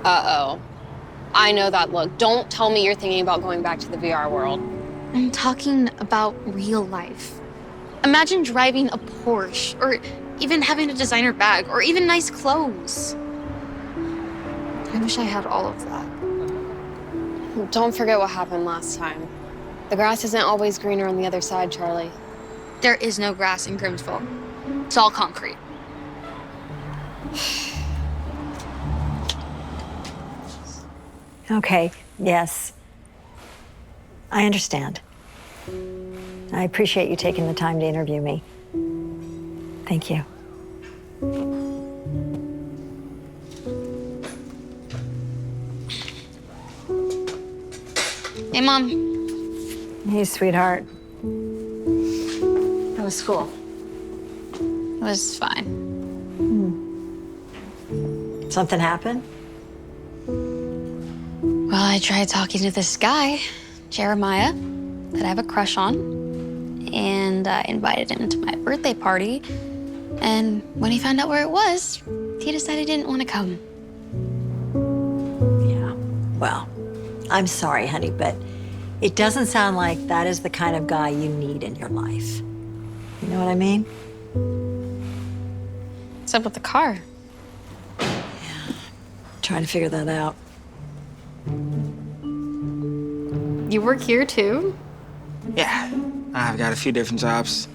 Uh-oh. I know that look. Don't tell me you're thinking about going back to the VR world. I'm talking about real life. Imagine driving a Porsche, or even having a designer bag, or even nice clothes. I wish I had all of that. Don't forget what happened last time. The grass isn't always greener on the other side, Charlie. There is no grass in Grimsville. It's all concrete. Okay, yes. I understand. I appreciate you taking the time to interview me. Thank you. Hey, Mom. Hey, sweetheart. How was school? It was fine. Something happened? Well, I tried talking to this guy, Jeremiah, that I have a crush on, and I invited him to my birthday party. And when he found out where it was, he decided he didn't want to come. Yeah, well, I'm sorry, honey, but it doesn't sound like that is the kind of guy you need in your life. You know what I mean? What's up with the car? Trying to figure that out. You work here too? Yeah, I've got a few different jobs.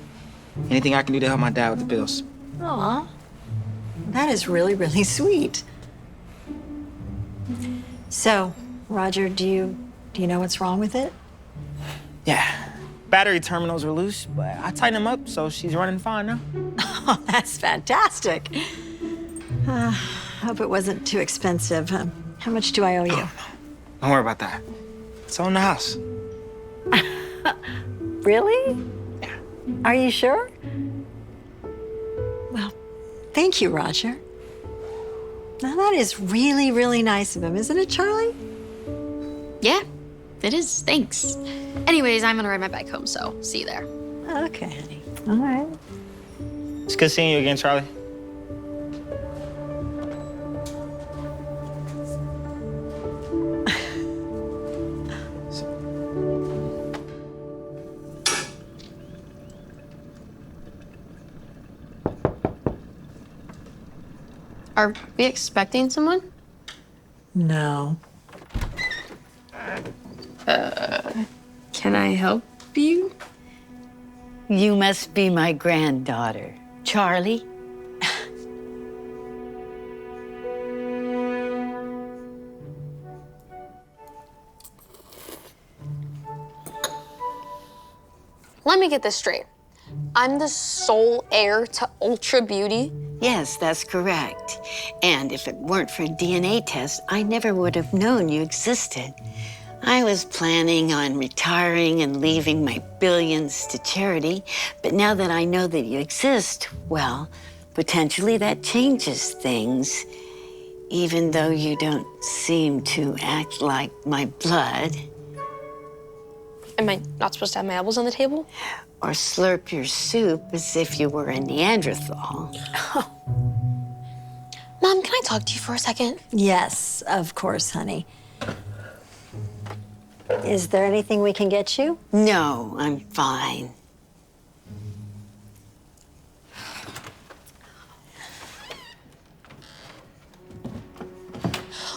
Anything I can do to help my dad with the bills. Aw, that is really, really sweet. So, Roger, do you know what's wrong with it? Yeah, battery terminals were loose, but I tightened them up, so she's running fine now. Oh, that's fantastic. Hope it wasn't too expensive. How much do I owe you? Don't worry about that. It's on the house. Really? Yeah. Are you sure? Well, thank you, Roger. Now, that is really, really nice of him, isn't it, Charlie? Yeah, it is. Thanks. Anyways, I'm gonna ride my bike home, so see you there. Okay, honey. All right. It's good seeing you again, Charlie. Are we expecting someone? No. Can I help you? You must be my granddaughter, Charlie. Let me get this straight. I'm the sole heir to Ultra Beauty? Yes, that's correct. And if it weren't for a DNA test, I never would have known you existed. I was planning on retiring and leaving my billions to charity, but now that I know that you exist, well, potentially that changes things. Even though you don't seem to act like my blood. Am I not supposed to have my elbows on the table? Or slurp your soup as if you were a Neanderthal. Mom, can I talk to you for a second? Yes, of course, honey. Is there anything we can get you? No, I'm fine.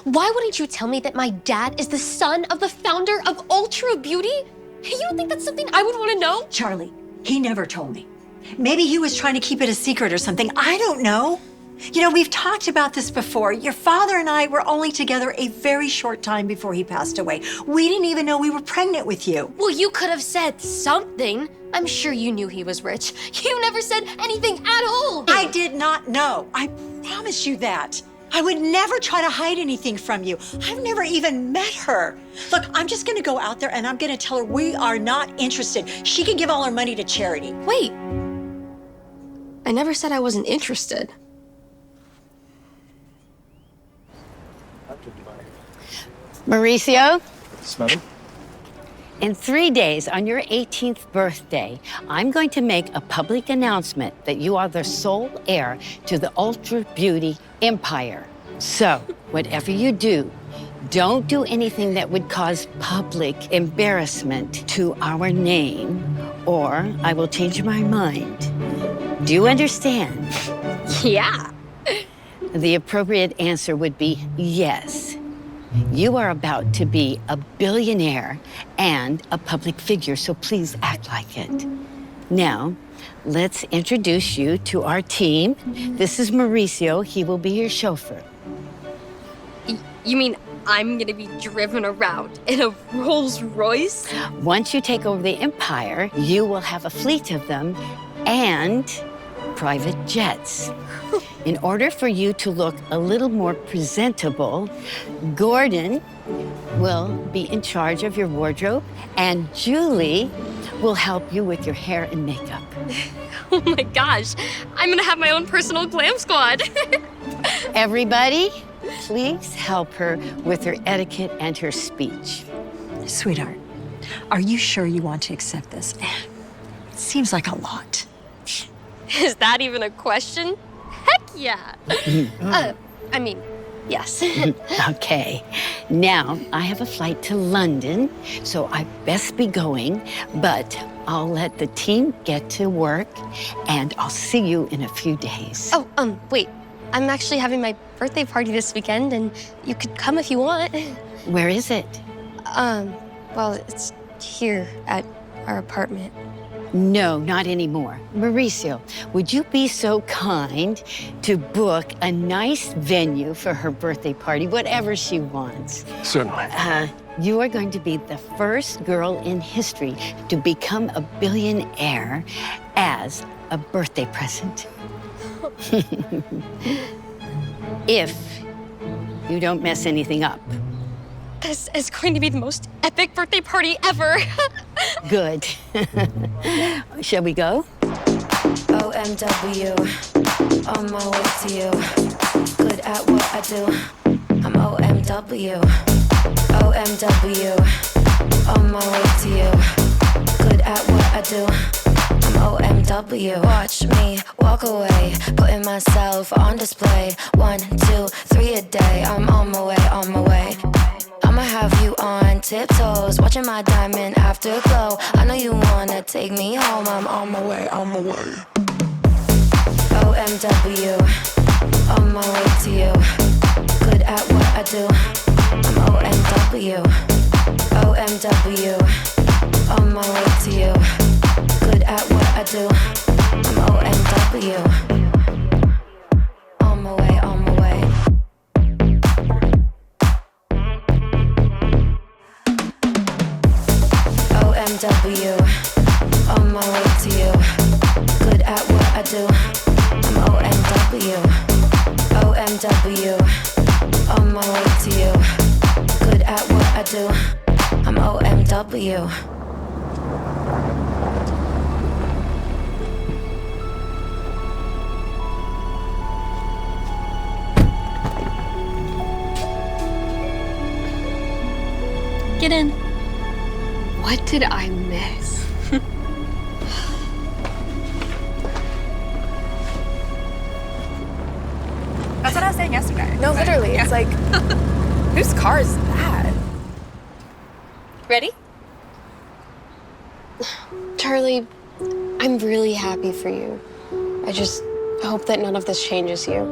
Why wouldn't you tell me that my dad is the son of the founder of Ultra Beauty? You don't think that's something I would want to know? Charlie, he never told me. Maybe he was trying to keep it a secret or something. I don't know. You know, we've talked about this before. Your father and I were only together a very short time before he passed away. We didn't even know we were pregnant with you. Well, you could have said something. I'm sure you knew he was rich. You never said anything at all. I did not know. I promise you that. I would never try to hide anything from you. I've never even met her. Look, I'm just gonna go out there and I'm gonna tell her we are not interested. She can give all her money to charity. Wait. I never said I wasn't interested. Mauricio? Yes, madam? In 3 days, on your 18th birthday, I'm going to make a public announcement that you are the sole heir to the Ultra Beauty empire. So, whatever you do, don't do anything that would cause public embarrassment to our name, or I will change my mind. Do you understand? Yeah. The appropriate answer would be yes. You are about to be a billionaire and a public figure, so please act like it. Now, let's introduce you to our team. This is Mauricio. He will be your chauffeur. You mean I'm gonna be driven around in a Rolls Royce? Once you take over the empire, you will have a fleet of them and private jets. In order for you to look a little more presentable, Gordon will be in charge of your wardrobe, and Julie will help you with your hair and makeup. Oh my gosh, I'm gonna have my own personal glam squad. Everybody, please help her with her etiquette and her speech. Sweetheart, are you sure you want to accept this? It seems like a lot. Is that even a question? Heck yeah. I mean, yes. Okay, now I have a flight to London, so I best be going, but I'll let the team get to work, and I'll see you in a few days. Oh, wait. I'm actually having my birthday party this weekend, and you could come if you want. Where is it? Well, it's here at our apartment. No, not anymore. Mauricio, would you be so kind to book a nice venue for her birthday party, whatever she wants? Certainly. You are going to be the first girl in history to become a billionaire as a birthday present. If you don't mess anything up. This is going to be the most epic birthday party ever. Good. Shall we go? OMW, on my way to you. Good at what I do. I'm OMW. OMW, on my way to you. Good at what I do. I'm OMW. Watch me walk away, putting myself on display. 1, 2, 3 a day. I'm on my way, on my way. I'ma have you on tiptoes, watching my diamond afterglow. I know you wanna take me home. I'm on my way, on my way. OMW, on my way to you. Good at what I do. I'm OMW. OMW, on my way to you. Good at what I do. I'm OMW. On my way, on my way. OMW, on my way to you. Good at what I do. I'm OMW. OMW, on my way to you. Good at what I do. I'm OMW. Get in. What did I miss? That's what I was saying yesterday. No, literally, it's like, whose car is that? Ready? Charlie, I'm really happy for you. I just hope that none of this changes you.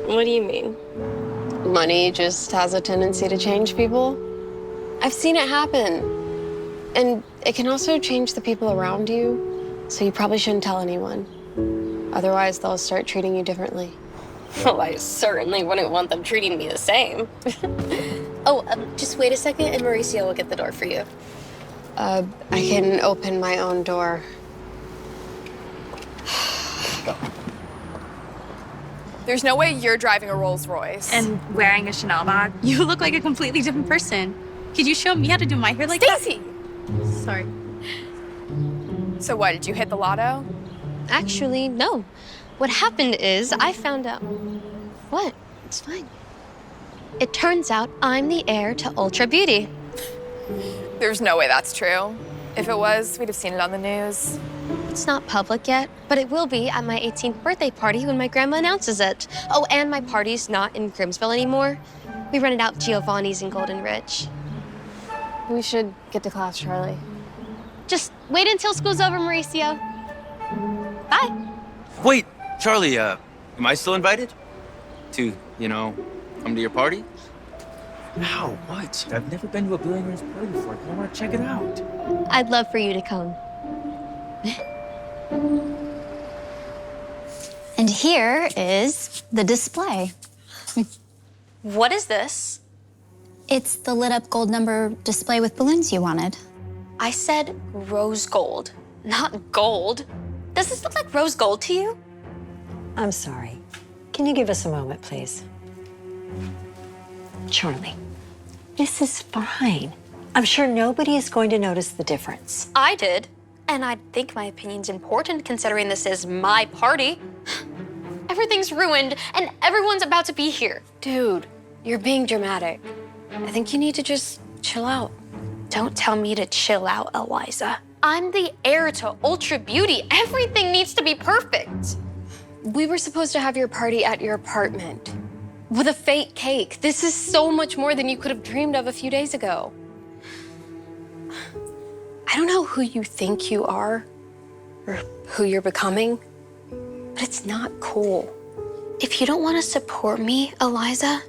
What do you mean? Money just has a tendency to change people. I've seen it happen. And it can also change the people around you, so you probably shouldn't tell anyone. Otherwise, they'll start treating you differently. Well, I certainly wouldn't want them treating me the same. Just wait a second and Mauricio will get the door for you. I can open my own door. There's no way you're driving a Rolls Royce. And wearing a Chanel bag. You look like a completely different person. Could you show me how to do my hair like that? Stacy! Sorry. So what, did you hit the lotto? Actually, no. What happened is I found out... What? It's fine. It turns out I'm the heir to Ultra Beauty. There's no way that's true. If it was, we'd have seen it on the news. It's not public yet, but it will be at my 18th birthday party when my grandma announces it. Oh, and my party's not in Grimsville anymore. We rented out Giovanni's in Golden Ridge. We should get to class, Charlie. Just wait until school's over, Mauricio. Bye. Wait, Charlie, am I still invited? To, come to your party? How? What? I've never been to a billionaire's party before. I want to check it out. I'd love for you to come. And here is the display. What is this? It's the lit up gold number display with balloons you wanted. I said rose gold, not gold. Does this look like rose gold to you? I'm sorry. Can you give us a moment, please? Charlie, this is fine. I'm sure nobody is going to notice the difference. I did. And I think my opinion's important considering this is my party. everything's ruined and everyone's about to be here. Dude, you're being dramatic. I think you need to just chill out. Don't tell me to chill out, Eliza. I'm the heir to Ultra Beauty. Everything needs to be perfect. We were supposed to have your party at your apartment with a fake cake. This is so much more than you could have dreamed of a few days ago. I don't know who you think you are or who you're becoming, but it's not cool. If you don't want to support me, Eliza,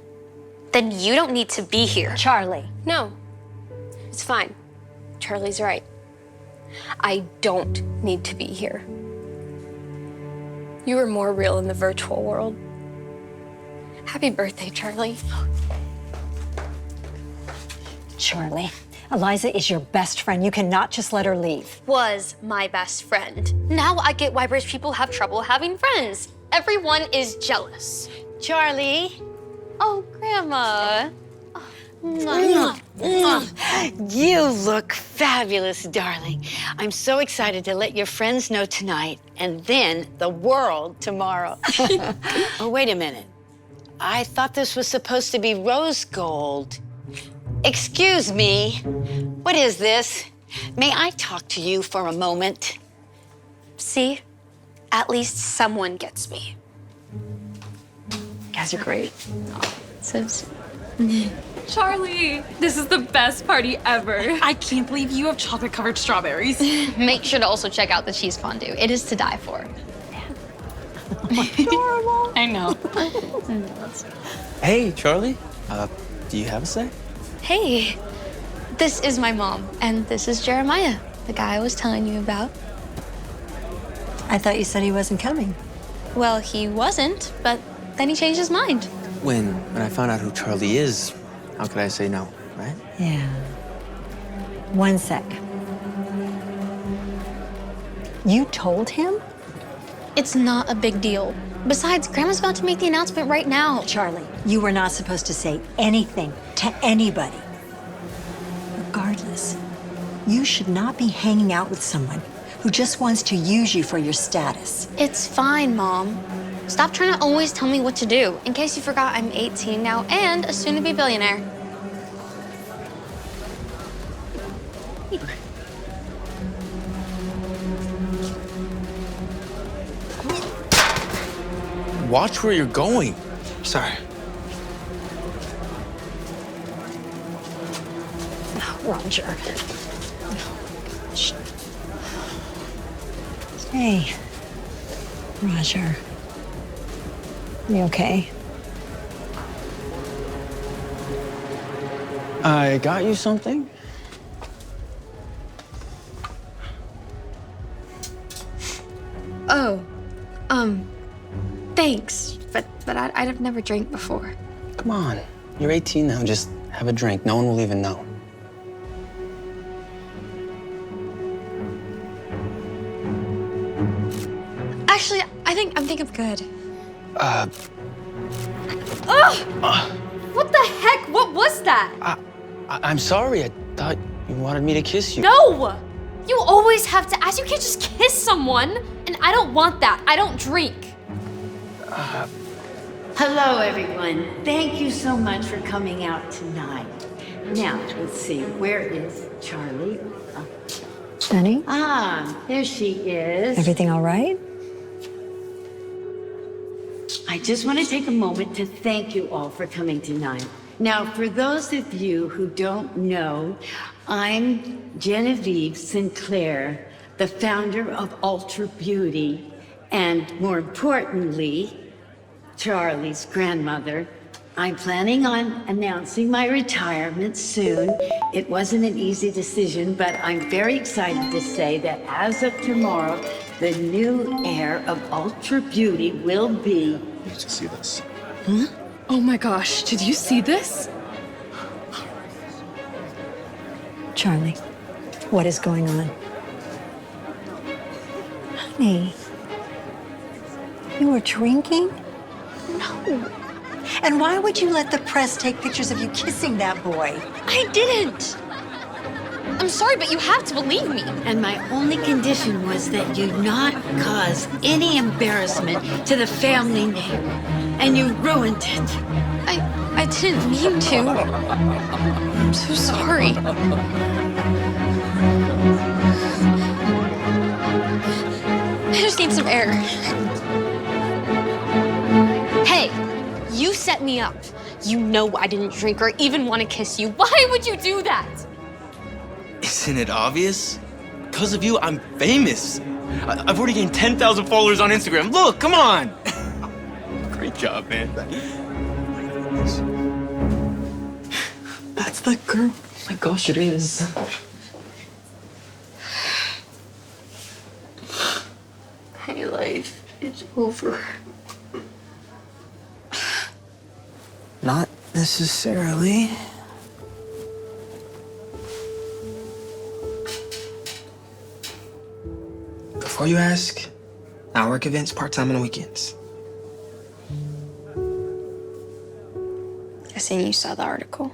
then you don't need to be here. Charlie. No, it's fine. Charlie's right. I don't need to be here. You are more real in the virtual world. Happy birthday, Charlie. Charlie, Eliza is your best friend. You cannot just let her leave. Was my best friend. Now I get why rich people have trouble having friends. Everyone is jealous. Charlie. Oh, Grandma. You look fabulous, darling. I'm so excited to let your friends know tonight and then the world tomorrow. Oh, wait a minute. I thought this was supposed to be rose gold. Excuse me. What is this? May I talk to you for a moment? See? At least someone gets me. You guys are great. So Charlie, this is the best party ever. I can't believe you have chocolate-covered strawberries. Make sure to also check out the cheese fondue. It is to die for. Adorable. I know. Hey, Charlie. Do you have a sec? Hey, this is my mom, and this is Jeremiah, the guy I was telling you about. I thought you said he wasn't coming. Well, he wasn't, but then he changed his mind. When I found out who Charlie is, how could I say no, right? Yeah. One sec. You told him? It's not a big deal. Besides, Grandma's about to make the announcement right now. Charlie, you were not supposed to say anything to anybody. Regardless, you should not be hanging out with someone who just wants to use you for your status. It's fine, Mom. Stop trying to always tell me what to do. In case you forgot, I'm 18 now and a soon-to-be billionaire. Watch where you're going. Sorry. Roger. Hey, Roger. You okay? I got you something. Oh, thanks. But I've never drank before. Come on. You're 18 now. Just have a drink. No one will even know. Actually, I think I'm good. What the heck? What was that? I'm sorry. I thought you wanted me to kiss you. No! You always have to ask. You can't just kiss someone. And I don't want that. I don't drink. Hello, everyone. Thank you so much for coming out tonight. Now, let's see. Where is Charlie? Honey? There she is. Everything all right? I just want to take a moment to thank you all for coming tonight. Now, for those of you who don't know, I'm Genevieve Sinclair, the founder of Ultra Beauty, and more importantly, Charlie's grandmother. I'm planning on announcing my retirement soon. It wasn't an easy decision, but I'm very excited to say that as of tomorrow, the new heir of Ultra Beauty will be... You need to see this. Huh? Oh my gosh, did you see this? Charlie, what is going on? Honey, you were drinking? No. And why would you let the press take pictures of you kissing that boy? I didn't. I'm sorry, but you have to believe me. And my only condition was that you not cause any embarrassment to the family name. And you ruined it. I didn't mean to. I'm so sorry. I just need some air. Hey, you set me up. You know I didn't drink or even want to kiss you. Why would you do that? Isn't it obvious? Because of you, I'm famous. I've already gained 10,000 followers on Instagram. Look, come on. Great job, man. That's the girl. Oh my gosh, it is. My life is over. Not necessarily. Before you ask, I work events part-time on the weekends. I seen you saw the article.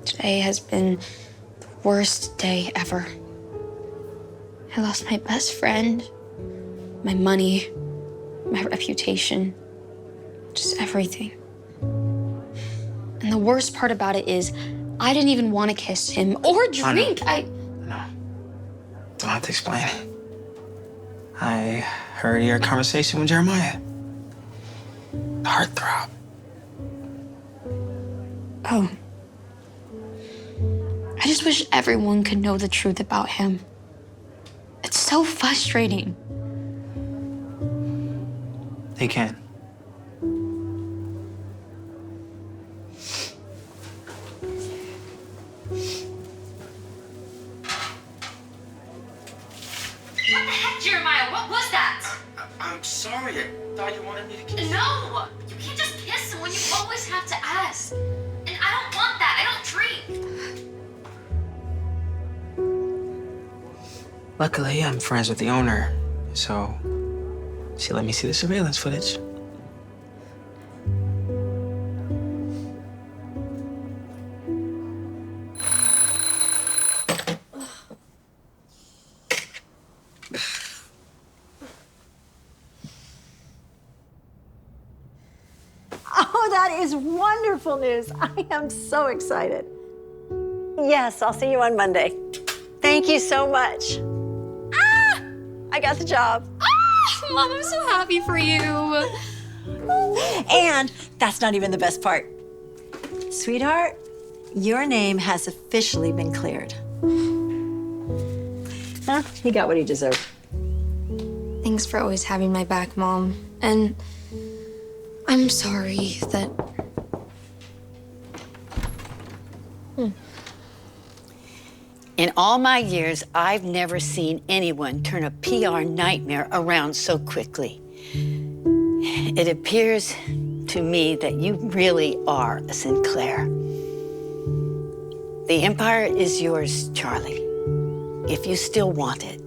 Today has been the worst day ever. I lost my best friend, my money, my reputation, just everything. And the worst part about it is, I didn't even want to kiss him or drink. Don't have to explain. I heard your conversation with Jeremiah. Heartthrob. Oh. I just wish everyone could know the truth about him. It's so frustrating. They can. What the heck, Jeremiah? What was that? I'm sorry. I thought you wanted me to kiss. No! You can't just kiss someone. You always have to ask. And I don't want that. I don't drink. Luckily, I'm friends with the owner, so she let me see the surveillance footage. Oh, that is wonderful news. I am so excited. Yes, I'll see you on Monday. Thank you so much. Ah! I got the job. Ah! Mom, I'm so happy for you. And that's not even the best part. Sweetheart, your name has officially been cleared. Huh? He got what he deserved. Thanks for always having my back, Mom. And I'm sorry that... In all my years, I've never seen anyone turn a PR nightmare around so quickly. It appears to me that you really are a Sinclair. The empire is yours, Charlie, if you still want it.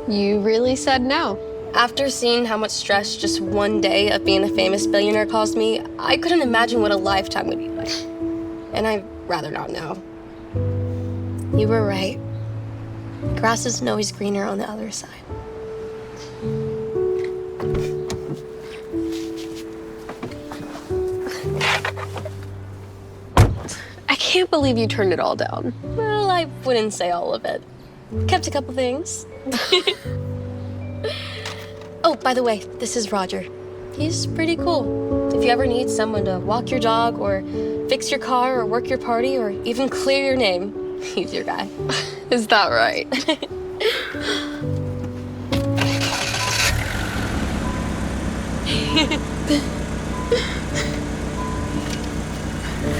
You really said no. After seeing how much stress just one day of being a famous billionaire caused me, I couldn't imagine what a lifetime would be like. And I'd rather not know. You were right. Grass isn't always greener on the other side. I can't believe you turned it all down. Well, I wouldn't say all of it. Kept a couple things. Oh, by the way, this is Roger. He's pretty cool. If you ever need someone to walk your dog or fix your car or work your party or even clear your name, he's your guy. Is that right?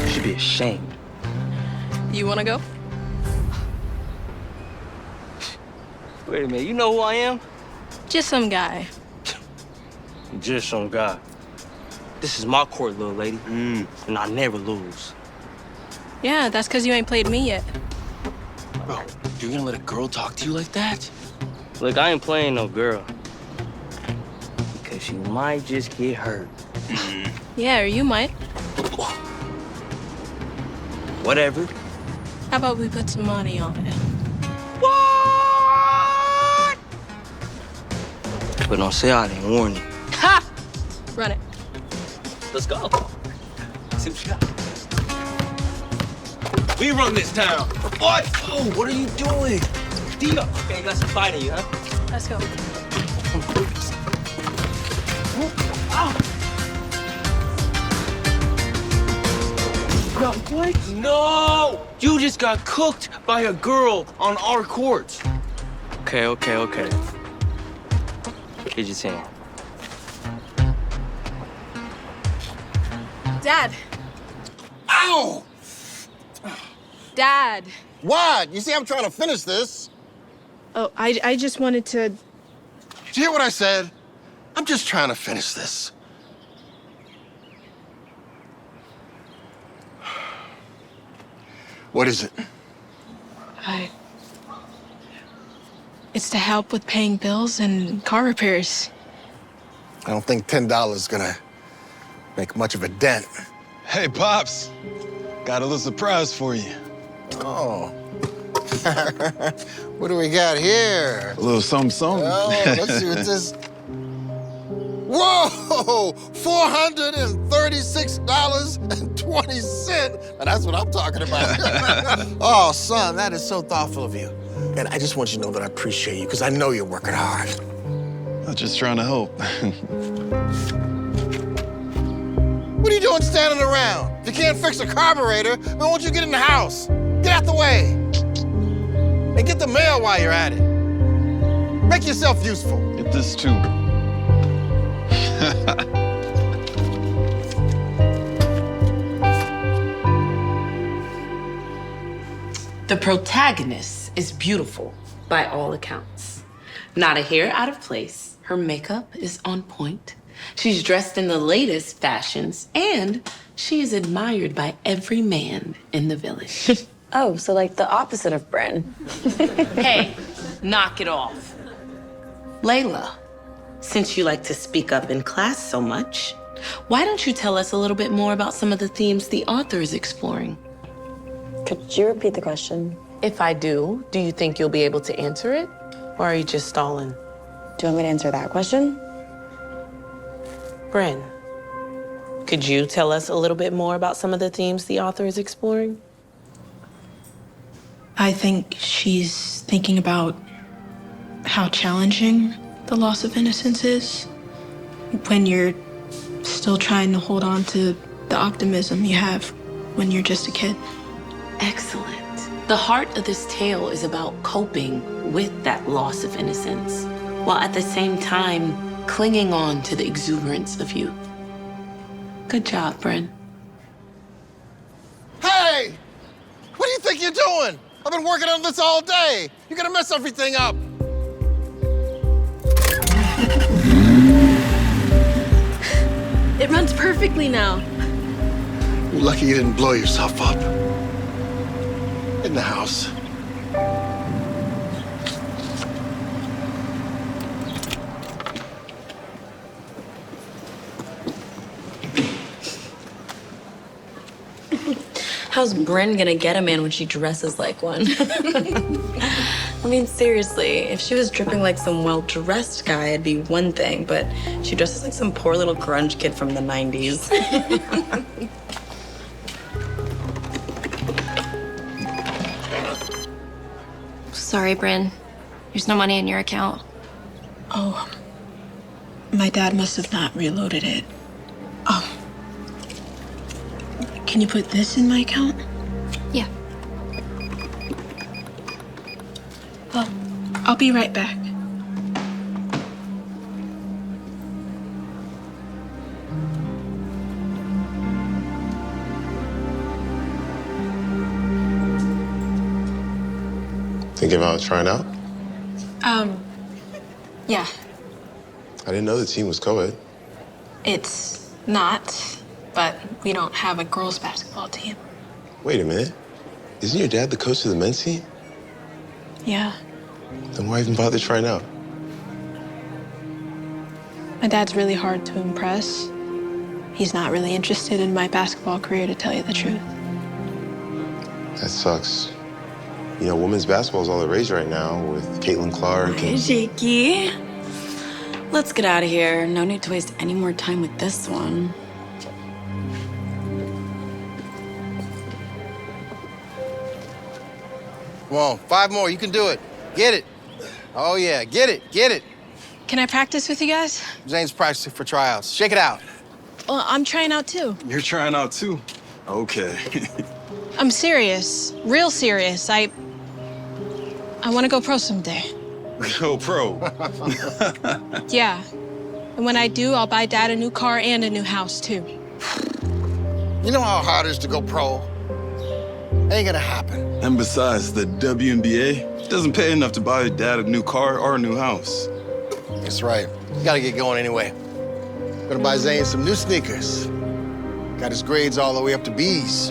You should be ashamed. You wanna go? Wait a minute, you know who I am? Just some guy. Just some guy. This is my court, little lady. And I never lose. Yeah, that's because you ain't played me yet. Bro, you're gonna let a girl talk to you like that? Look, I ain't playing no girl. Because she might just get hurt. Yeah, or you might. Whatever. How about we put some money on it? What? But don't say I didn't warn you. Ha! Run it. Let's go. See what you got. We run this town. What? Oh, what are you doing? Dio. Okay, you got some fight in you, huh? Let's go. No, what? No! You just got cooked by a girl on our court. Okay. Here's your 10. Dad. Ow! Dad. What? You see, I'm trying to finish this. Oh, I just wanted to... Did you hear what I said? I'm just trying to finish this. What is it? It's to help with paying bills and car repairs. I don't think $10 is gonna make much of a dent. Hey, Pops. Got a little surprise for you. Oh. What do we got here? A little something. Oh, let's see what this... Whoa! $436.20. Now, that's what I'm talking about. Oh, son, that is so thoughtful of you. And I just want you to know that I appreciate you, because I know you're working hard. I'm just trying to help. What are you doing standing around? If you can't fix a carburetor, then why don't you get in the house? Get out the way. And get the mail while you're at it. Make yourself useful. Get this too. The protagonist is beautiful by all accounts. Not a hair out of place. Her makeup is on point. She's dressed in the latest fashions, and she is admired by every man in the village. Oh, so like the opposite of Bryn. Hey, knock it off. Layla, since you like to speak up in class so much, why don't you tell us a little bit more about some of the themes the author is exploring? Could you repeat the question? If I do you think you'll be able to answer it? Or are you just stalling? Do you want me to answer that question? Bryn, could you tell us a little bit more about some of the themes the author is exploring? I think she's thinking about how challenging the loss of innocence is when you're still trying to hold on to the optimism you have when you're just a kid. Excellent. The heart of this tale is about coping with that loss of innocence, while at the same time clinging on to the exuberance of youth. Good job, Bryn. Hey! What do you think you're doing? I've been working on this all day. You're gonna mess everything up. It runs perfectly now. You're lucky you didn't blow yourself up. In the house. How's Bryn gonna get a man when she dresses like one? I mean, seriously, if she was dripping like some well-dressed guy, it'd be one thing, but she dresses like some poor little grunge kid from the 90s. Sorry, Bryn. There's no money in your account. Oh, my dad must have not reloaded it. Oh. Can you put this in my account? Yeah. Well, I'll be right back. Thinking about trying out? Yeah. I didn't know the team was co-ed. It's Not, but we don't have a girls' basketball team. Wait a minute. Isn't your dad the coach of the men's team? Yeah. Then why even bother trying out? My dad's really hard to impress. He's not really interested in my basketball career, to tell you the truth. That sucks. You know, women's basketball is all the rage right now with Caitlin Clark Hey, and... Jakey. Let's get out of here. No need to waste any more time with this one. Come on, 5 more. You can do it. Get it. Oh, yeah. Get it. Get it. Can I practice with you guys? Zane's practicing for tryouts. Shake it out. Well, I'm trying out too. You're trying out too? Okay. I'm serious. Real serious. I want to go pro someday. Go pro. Yeah. And when I do, I'll buy Dad a new car and a new house, too. You know how hard it is to go pro? Ain't gonna happen. And besides, the WNBA doesn't pay enough to buy your dad a new car or a new house. That's right. You gotta get going anyway. Gonna buy Zane some new sneakers. Got his grades all the way up to B's.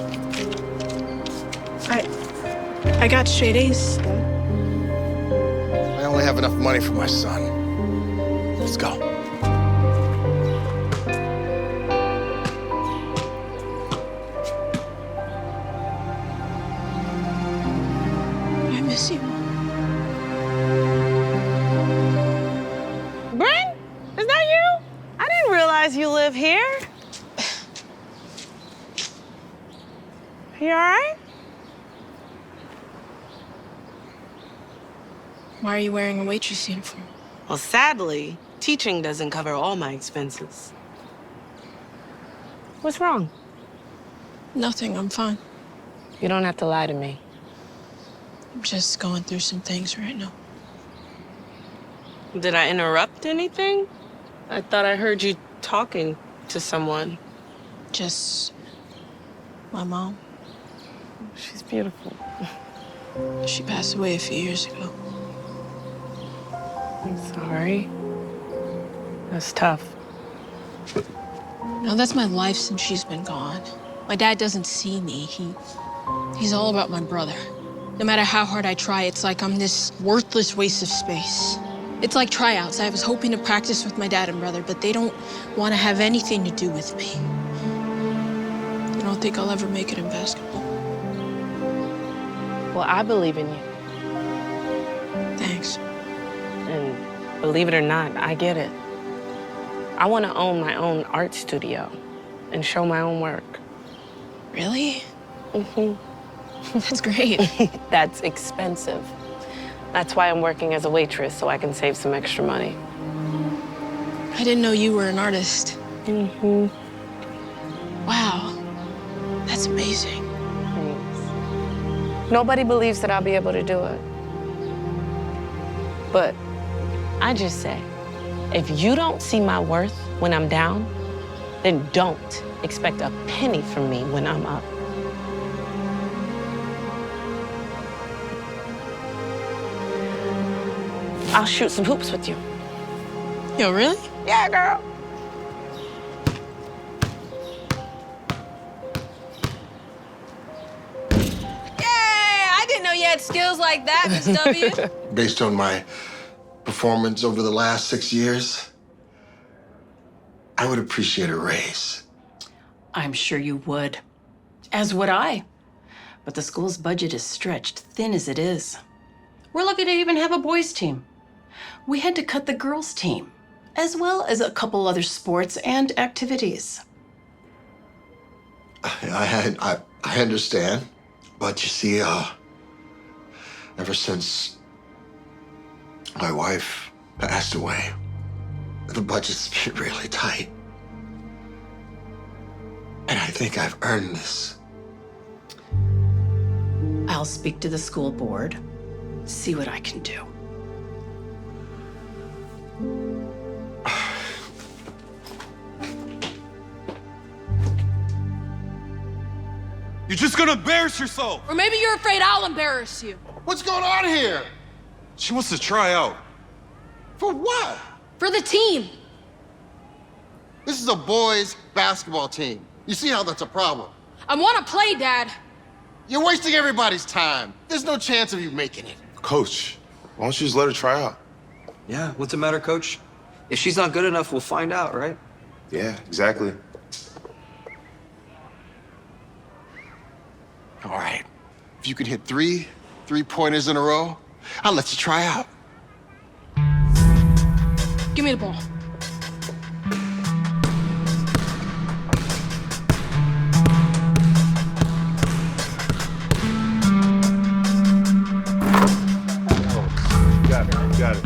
I got straight A's. I only have enough money for my son. Let's go. I miss you. Brent, is that you? I didn't realize you live here. You all right? Why are you wearing a waitress uniform? Well, sadly, teaching doesn't cover all my expenses. What's wrong? Nothing, I'm fine. You don't have to lie to me. I'm just going through some things right now. Did I interrupt anything? I thought I heard you talking to someone. Just my mom. She's beautiful. She passed away a few years ago. I'm sorry. That's tough. No, that's my life since she's been gone. My dad doesn't see me. He's all about my brother. No matter how hard I try, it's like I'm this worthless waste of space. It's like tryouts. I was hoping to practice with my dad and brother, but they don't want to have anything to do with me. I don't think I'll ever make it in basketball. Well, I believe in you. Thanks. And believe it or not, I get it. I want to own my own art studio and show my own work. Really? Mm-hmm. That's great. That's expensive. That's why I'm working as a waitress, so I can save some extra money. I didn't know you were an artist. Mm-hmm. Wow. That's amazing. Thanks. Nobody believes that I'll be able to do it. But I just say, if you don't see my worth when I'm down, then don't expect a penny from me when I'm up. I'll shoot some hoops with you. Yo, really? Yeah, girl. Yay! I didn't know you had skills like that, Miss W. Based on my performance over the last 6 years, I would appreciate a raise. I'm sure you would. As would I. But the school's budget is stretched thin as it is. We're lucky to even have a boys' team. We had to cut the girls' team, as well as a couple other sports and activities. I understand, but you see, ever since my wife passed away, the budget's been really tight. And I think I've earned this. I'll speak to the school board, see what I can do. You're just gonna embarrass yourself. Or maybe you're afraid I'll embarrass you. What's going on here? She wants to try out. For what? For the team. This is a boys' basketball team. You see how that's a problem? I want to play, Dad. You're wasting everybody's time. There's no chance of you making it. Coach, why don't you just let her try out? Yeah, what's the matter, Coach? If she's not good enough, we'll find out, right? Yeah, exactly. All right. If you can hit three-pointers in a row, I'll let you try out. Give me the ball. Got it.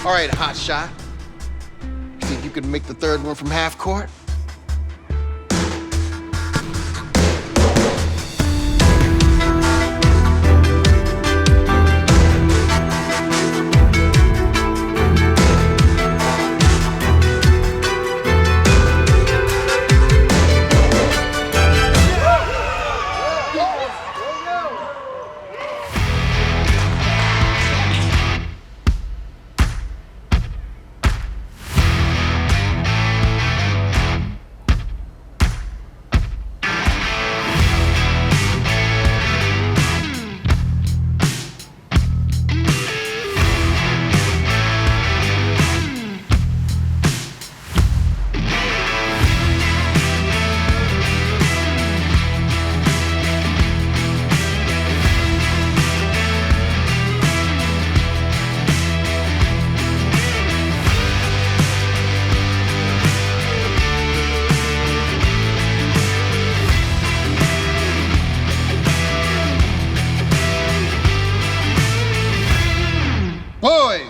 All right, hot shot. Think you could make the third one from half court? Boyd,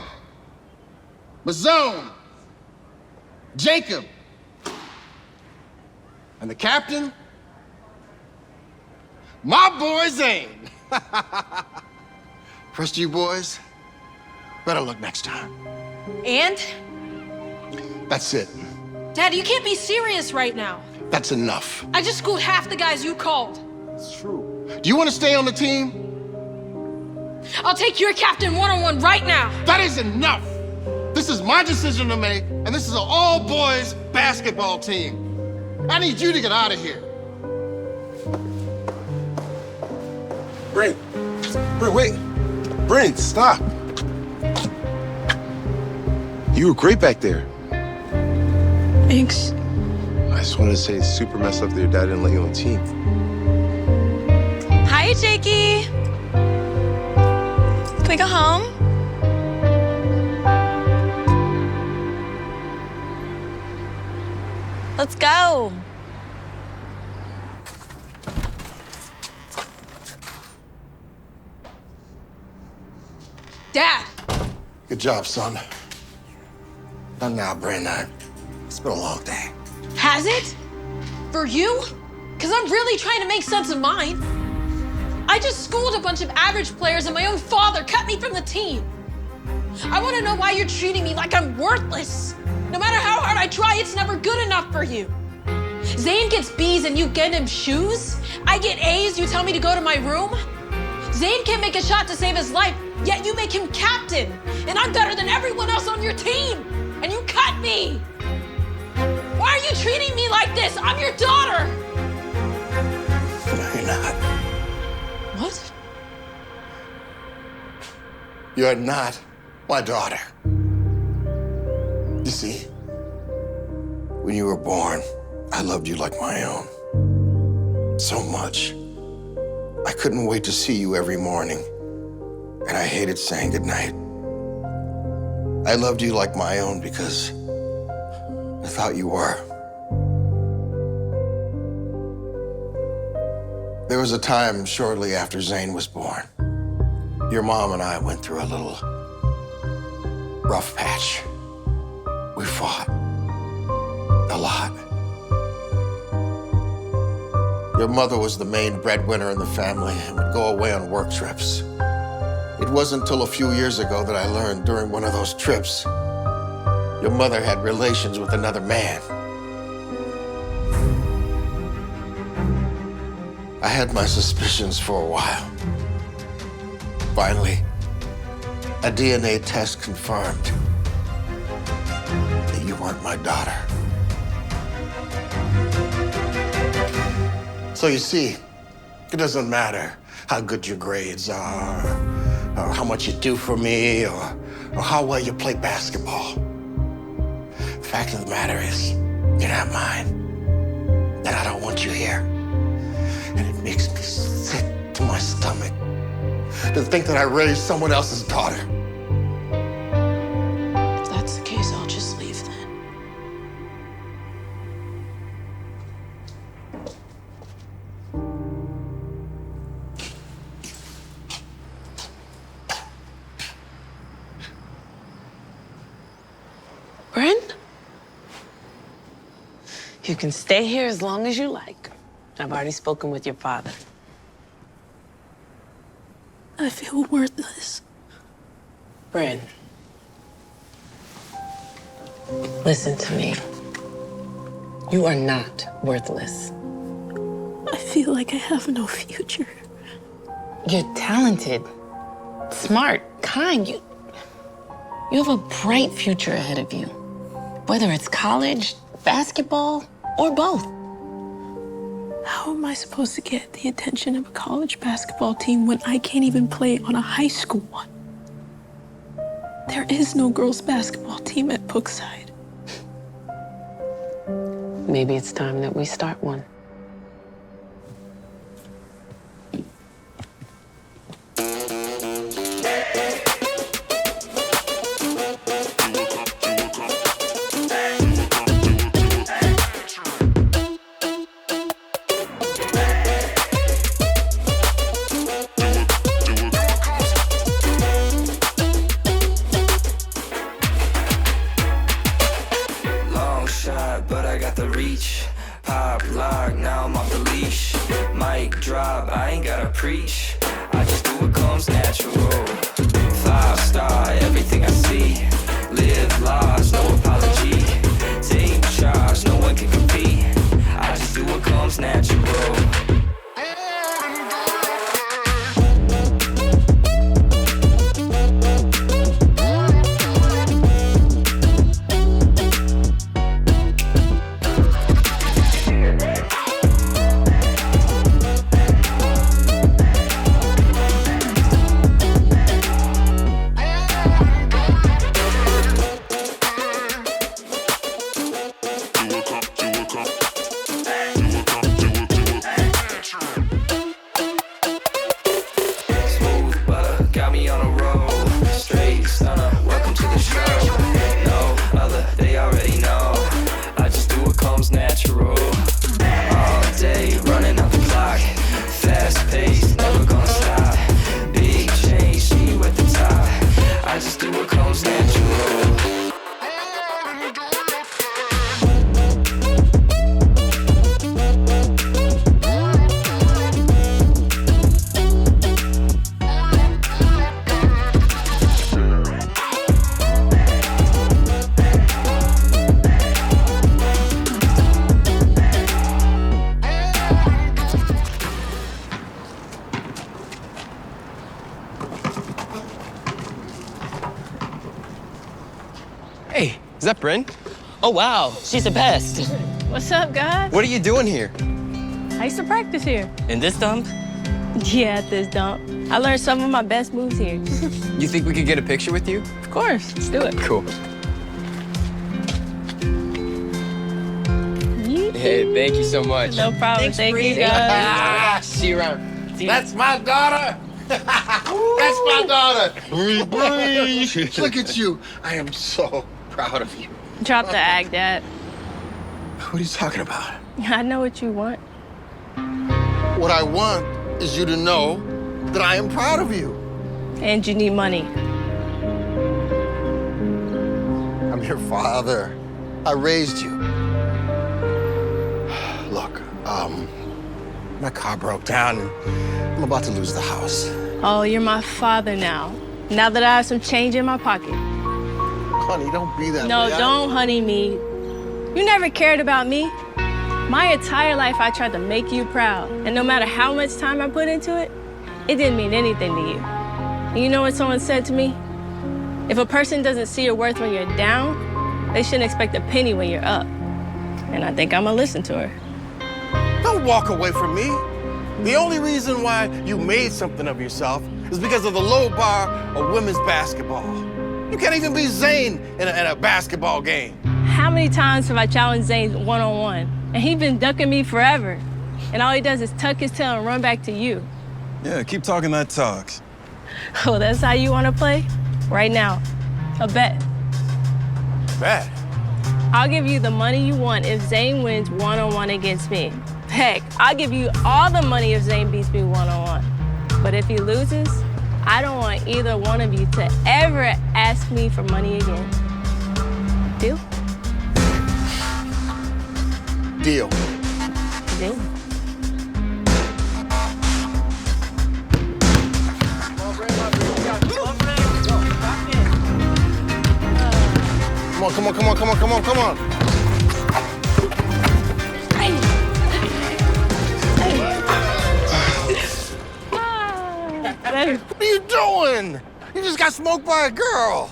Mazone, Jacob, and the captain, my boy Zane. Rest of you boys, better luck next time. And? That's it. Dad, you can't be serious right now. That's enough. I just schooled half the guys you called. It's true. Do you want to stay on the team? I'll take your captain one-on-one right now. That is enough. This is my decision to make, and this is an all-boys basketball team. I need you to get out of here. Brent, wait. Brent, stop. You were great back there. Thanks. I just wanted to say it's super messed up that your dad didn't let you on the team. Hi, Jakey. Can we go home? Let's go. Dad! Good job, son. Not now, Brandon. It's been a long day. Has it? For you? Because I'm really trying to make sense of mine. I just schooled a bunch of average players and my own father cut me from the team. I want to know why you're treating me like I'm worthless. No matter how hard I try, it's never good enough for you. Zane gets B's and you get him shoes. I get A's, you tell me to go to my room. Zane can't make a shot to save his life, yet you make him captain. And I'm better than everyone else on your team. And you cut me. Why are you treating me like this? I'm your daughter. No, you're not. What? You're not my daughter. You see, when you were born, I loved you like my own. So much. I couldn't wait to see you every morning. And I hated saying goodnight. I loved you like my own because I thought you were. There was a time shortly after Zane was born. Your mom and I went through a little rough patch. We fought a lot. Your mother was the main breadwinner in the family and would go away on work trips. It wasn't until a few years ago that I learned during one of those trips your mother had relations with another man. I had my suspicions for a while. Finally, a DNA test confirmed that you weren't my daughter. So you see, it doesn't matter how good your grades are, or how much you do for me, or how well you play basketball. The fact of the matter is, you're not mine, and I don't want you here. And it makes me sick to my stomach to think that I raised someone else's daughter. If that's the case, I'll just leave then. Brent? You can stay here as long as you like. I've already spoken with your father. I feel worthless. Bryn, listen to me. You are not worthless. I feel like I have no future. You're talented, smart, kind. You have a bright future ahead of you. Whether it's college, basketball, or both. How am I supposed to get the attention of a college basketball team when I can't even play on a high school one? There is no girls' basketball team at Brookside. Maybe it's time that we start one. Preach, I just do what comes natural. 5-star, everything I see. Live large, no apology. Take charge, no one can compete. I just do what comes natural. Hey, is that Bryn? Oh, wow, she's the best. What's up, guys? What are you doing here? I used to practice here. In this dump? Yeah, at this dump. I learned some of my best moves here. You think we could get a picture with you? Of course, let's do it. Cool. Hey, thank you so much. No problem. Thank you, guys. See you around. That's my daughter. That's my daughter. Look at you. I am so proud of you. Drop the act, Dad. What are you talking about? I know what you want. What I want is you to know that I am proud of you. And you need money. I'm your father. I raised you. Look, my car broke down and I'm about to lose the house. Oh, you're my father now. Now that I have some change in my pocket. Honey, don't be that No, way. don't honey me. You never cared about me. My entire life, I tried to make you proud. And no matter how much time I put into it, it didn't mean anything to you. And you know what someone said to me? If a person doesn't see your worth when you're down, they shouldn't expect a penny when you're up. And I think I'm gonna listen to her. Don't walk away from me. The only reason why you made something of yourself is because of the low bar of women's basketball. You can't even be Zayn in a basketball game. How many times have I challenged Zayn one-on-one? And he's been ducking me forever. And all he does is tuck his tail and run back to you. Yeah, keep talking that talk. Oh, that's how you want to play? Right now, a bet. Bet? I'll give you the money you want if Zayn wins one-on-one against me. Heck, I'll give you all the money if Zayn beats me one-on-one. But if he loses, I don't want either one of you to ever ask me for money again. Deal? Deal. Deal. Come on. What are you doing? You just got smoked by a girl.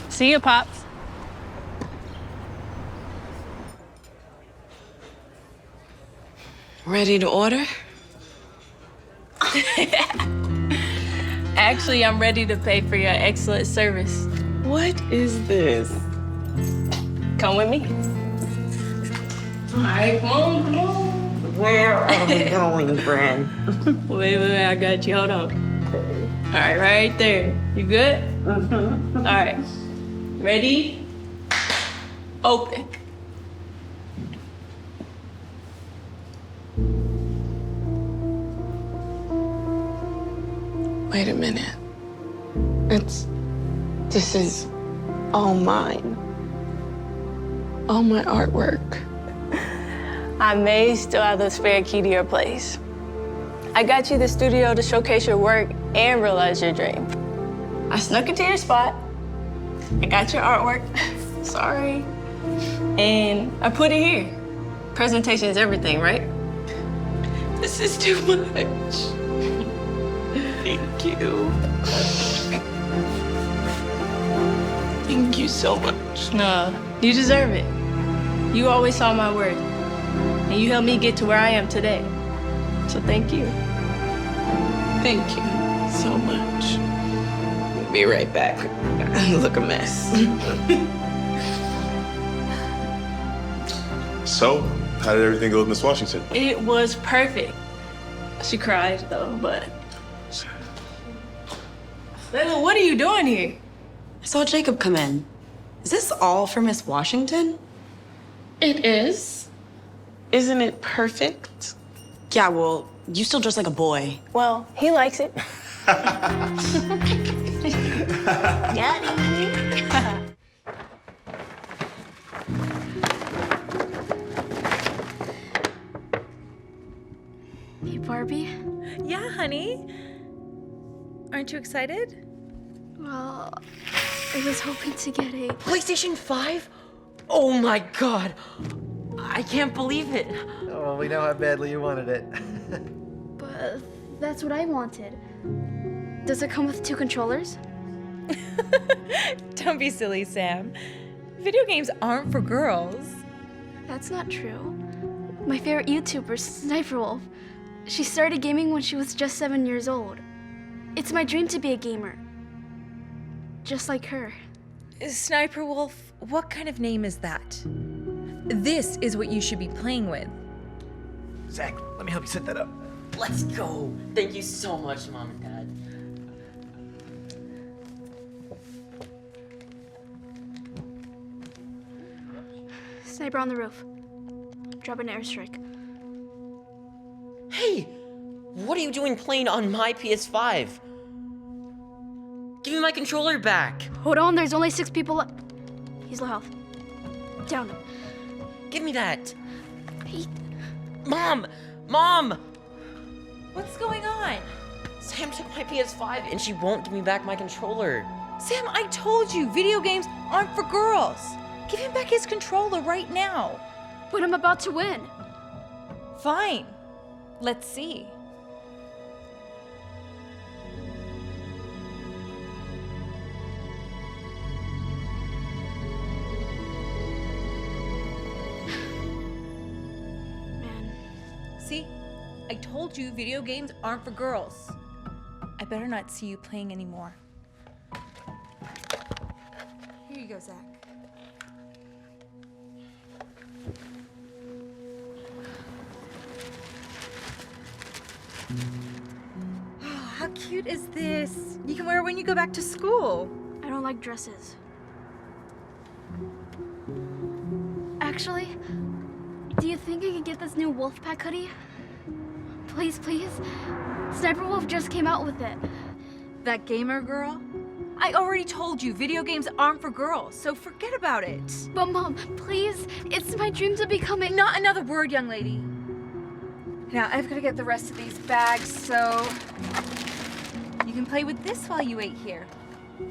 See you, Pops. Ready to order? Actually, I'm ready to pay for your excellent service. What is this? Come with me. All right, come on. Where are we going, Bren? Wait, I got you. Hold on. All right, right there. You good? Mm-hmm. All right. Ready? Open. Wait a minute. This is all mine. All my artwork. I may still have the spare key to your place. I got you the studio to showcase your work and realize your dream. I snuck into your spot. I got your artwork. Sorry. And I put it here. Presentation is everything, right? This is too much. Thank you. Thank you so much. No, you deserve it. You always saw my worth. And you helped me get to where I am today. So thank you. Thank you so much. Be right back. Look a mess. So, how did everything go with Miss Washington? It was perfect. She cried though, but. Layla, what are you doing here? I saw Jacob come in. Is this all for Miss Washington? It is. Isn't it perfect? Yeah, well, you still dress like a boy. Well, he likes it. Daddy. Hey, Barbie. Yeah, honey. Aren't you excited? Well, I was hoping to get a PlayStation 5? Oh my god! I can't believe it. Oh, we know how badly you wanted it. But that's what I wanted. Does it come with 2 controllers? Don't be silly, Sam. Video games aren't for girls. That's not true. My favorite YouTuber, Sniper Wolf, she started gaming when she was just 7 years old. It's my dream to be a gamer. Just like her. Sniper Wolf, what kind of name is that? This is what you should be playing with. Zach, let me help you set that up. Let's go. Thank you so much, Mom and Dad. Sniper on the roof. Drop an airstrike. Hey! What are you doing playing on my PS5? Give me my controller back. Hold on, there's only 6 people left. He's low health. Down him. Give me that. Hey. Mom! Mom! What's going on? Sam took my PS5 and she won't give me back my controller. Sam, I told you, video games aren't for girls. Give him back his controller right now. But I'm about to win. Fine. Let's see. See? I told you video games aren't for girls. I better not see you playing anymore. Here you go, Zach. Oh, how cute is this? You can wear it when you go back to school. I don't like dresses. Actually, do you think I could get this new Wolfpack hoodie? Please, please. Sniper Wolf just came out with it. That gamer girl? I already told you, video games aren't for girls, so forget about it. But Mom, please, it's my dream to become a— Not another word, young lady. Now, I've got to get the rest of these bags, so you can play with this while you wait here. I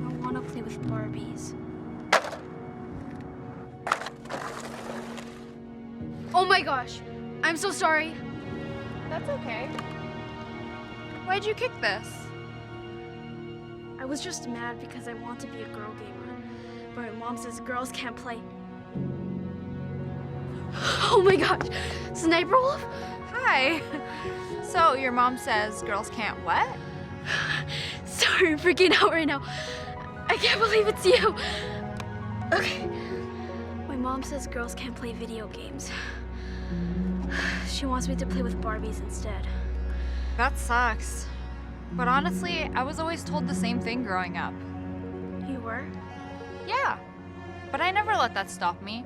don't want to play with Barbies. Oh my gosh, I'm so sorry. That's okay. Why'd you kick this? I was just mad because I want to be a girl gamer, but my mom says girls can't play. Oh my gosh, Sniper Wolf? Hi. So, your mom says girls can't what? Sorry, I'm freaking out right now. I can't believe it's you. Okay. My mom says girls can't play video games. She wants me to play with Barbies instead. That sucks. But honestly, I was always told the same thing growing up. You were? Yeah. But I never let that stop me.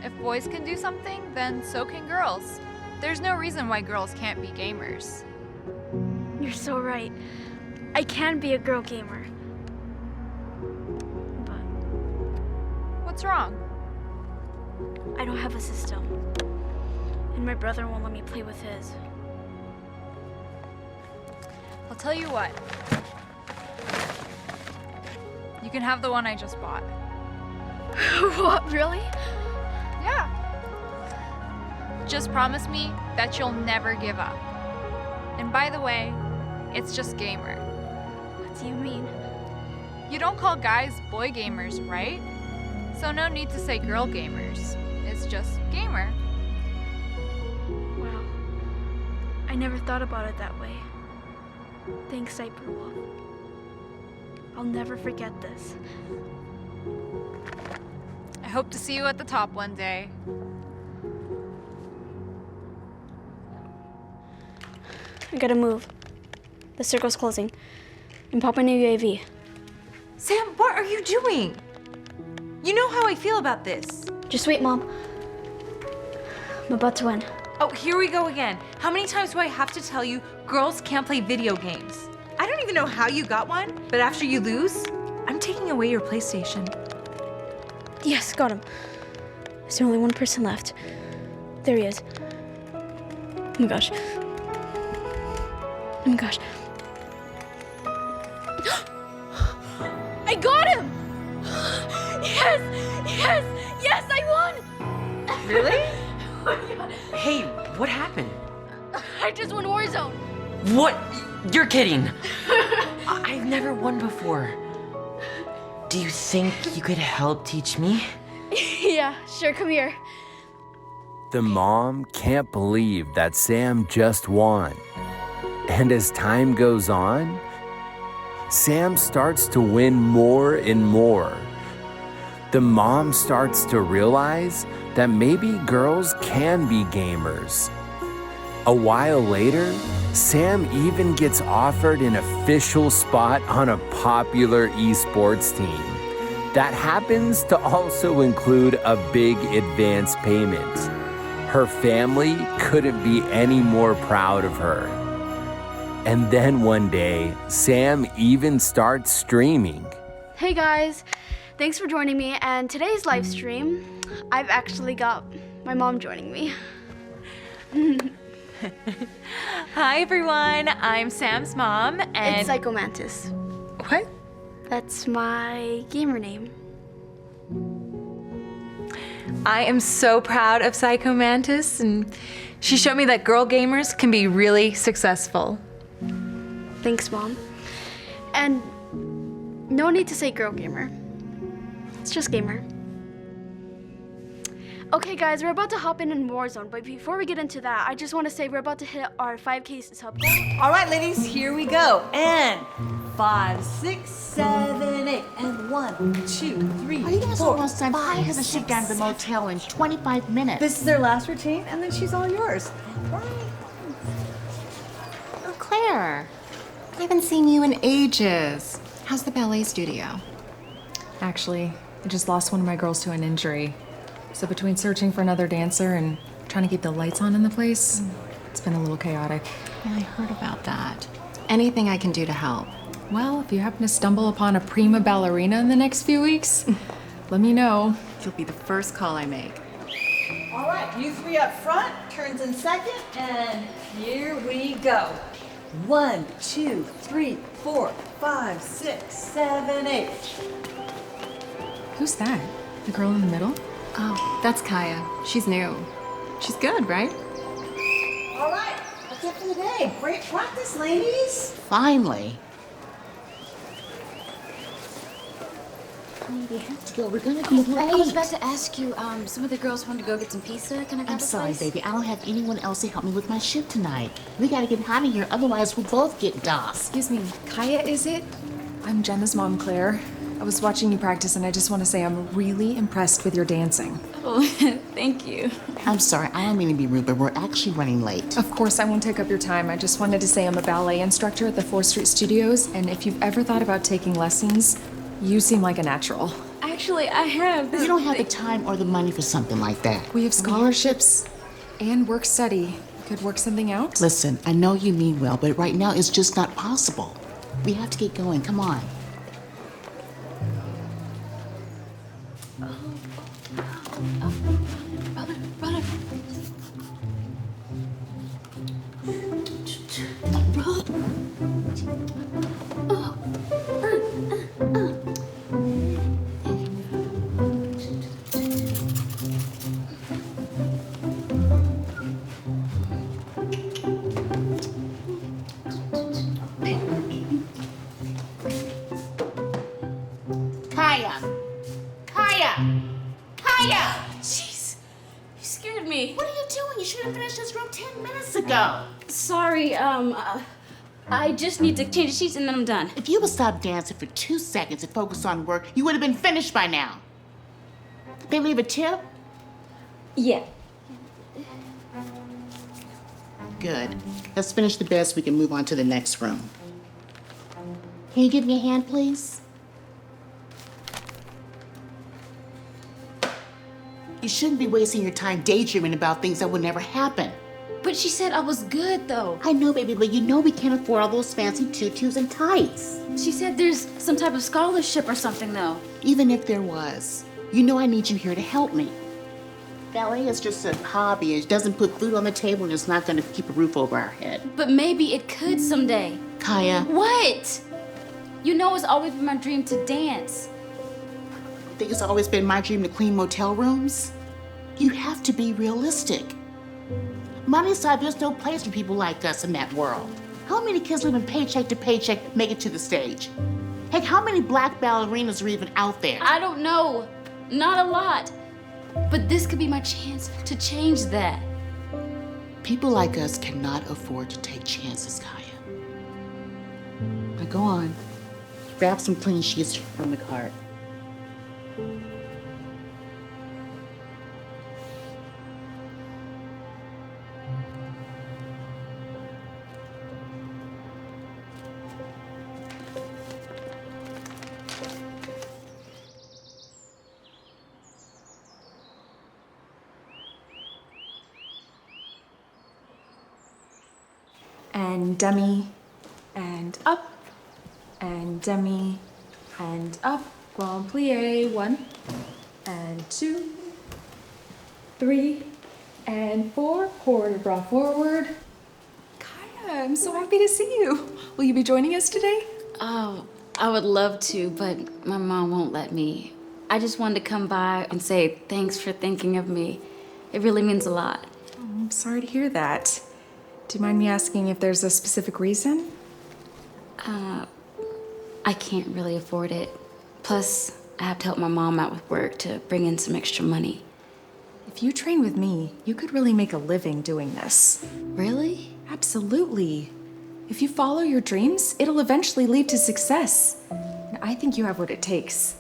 If boys can do something, then so can girls. There's no reason why girls can't be gamers. You're so right. I can be a girl gamer. But what's wrong? I don't have a system. And my brother won't let me play with his. I'll tell you what. You can have the one I just bought. What, really? Yeah. Just promise me that you'll never give up. And by the way, it's just gamer. What do you mean? You don't call guys boy gamers, right? So no need to say girl gamers. It's just gamer. Wow. I never thought about it that way. Thanks, Sniper Wolf. I'll never forget this. I hope to see you at the top one day. I gotta move. The circle's closing. I'm popping a UAV. Sam, what are you doing? You know how I feel about this. Just wait, Mom. I'm about to win. Oh, here we go again. How many times do I have to tell you girls can't play video games? I don't even know how you got one, but after you lose, I'm taking away your PlayStation. Yes, got him. There's only one person left. There he is. Oh my gosh. Oh my gosh. I got him! Yes! Yes! Yes, I won! Really? Oh my God. Hey, what happened? I just won Warzone. What? You're kidding. I've never won before. Do you think you could help teach me? Yeah, sure, come here. The mom can't believe that Sam just won. And as time goes on, Sam starts to win more and more. The mom starts to realize that maybe girls can be gamers. A while later, Sam even gets offered an official spot on a popular esports team. That happens to also include a big advance payment. Her family couldn't be any more proud of her. And then one day, Sam even starts streaming. Hey guys, thanks for joining me. And today's live stream, I've actually got my mom joining me. Hi, everyone. I'm Sam's mom, and... It's Psychomantis. What? That's my gamer name. I am so proud of Psychomantis, and she showed me that girl gamers can be really successful. Thanks, Mom. And no need to say girl gamer. It's just gamer. Okay, guys, we're about to hop in Warzone, but before we get into that, I just want to say we're about to hit our 5K sub goal. All right, ladies, here we go. And 5, 6, 7, 8, and 1, 2, 3, Are you guys 4, almost done? 5, I haven't shipped down to the motel in 25 minutes. This is their last routine, and then she's all yours. Oh, Claire, I haven't seen you in ages. How's the ballet studio? Actually, I just lost one of my girls to an injury. So between searching for another dancer and trying to keep the lights on in the place, it's been a little chaotic. Yeah, I heard about that. Anything I can do to help? Well, if you happen to stumble upon a prima ballerina in the next few weeks, let me know. You'll be the first call I make. All right, you three up front, turns in second, and here we go. 1, 2, 3, 4, 5, 6, 7, 8. Who's that? The girl in the middle? Oh, that's Kaya. She's new. She's good, right? All right, that's it for the day. Great practice, ladies. Finally. We have to go. We're gonna be late. I was about to ask you, some of the girls wanted to go get some pizza. Can I grab I'm a sorry, slice? baby. I don't have anyone else to help me with my shift tonight. We gotta get out of here, otherwise we'll both get DOS. Excuse me, Kaya, is it? I'm Jenna's mom, Claire. I was watching you practice, and I just want to say I'm really impressed with your dancing. Oh, thank you. I'm sorry, I don't mean to be rude, but we're actually running late. Of course, I won't take up your time. I just wanted to say I'm a ballet instructor at the 4th Street Studios, and if you've ever thought about taking lessons, you seem like a natural. Actually, I have. You don't have the time or the money for something like that. We have scholarships and work study. Could work something out? Listen, I know you mean well, but right now it's just not possible. We have to get going. Come on. Kaya! Kaya! Kaya! Jeez, you scared me. What are you doing? You should have finished this room 10 minutes ago. Sorry, I just need to change the sheets and then I'm done. If you would stop dancing for 2 seconds and focus on work, you would have been finished by now. They leave a tip? Yeah. Good. Let's finish the bed so we can move on to the next room. Can you give me a hand, please? You shouldn't be wasting your time daydreaming about things that will never happen. But she said I was good, though. I know, baby, but you know we can't afford all those fancy tutus and tights. She said there's some type of scholarship or something, though. Even if there was, you know I need you here to help me. Ballet is just a hobby. It doesn't put food on the table and it's not going to keep a roof over our head. But maybe it could someday. Kaya. What? You know it's always been my dream to dance. I think it's always been my dream to clean motel rooms. You have to be realistic. Money side, there's no place for people like us in that world. How many kids living paycheck to paycheck make it to the stage? Heck, how many black ballerinas are even out there? I don't know. Not a lot. But this could be my chance to change that. People like us cannot afford to take chances, Kaya. Now go on. Grab some clean sheets from the cart. And demi, and up, and demi, and up. Grand plie, 1, and 2, 3, and 4. Quarter bras forward, I'm so happy to see you. Will you be joining us today? Oh, I would love to, but my mom won't let me. I just wanted to come by and say thanks for thinking of me. It really means a lot. Oh, I'm sorry to hear that. Do you mind me asking if there's a specific reason? I can't really afford it. Plus, I have to help my mom out with work to bring in some extra money. If you train with me, you could really make a living doing this. Really? Absolutely. If you follow your dreams, it'll eventually lead to success. And I think you have what it takes.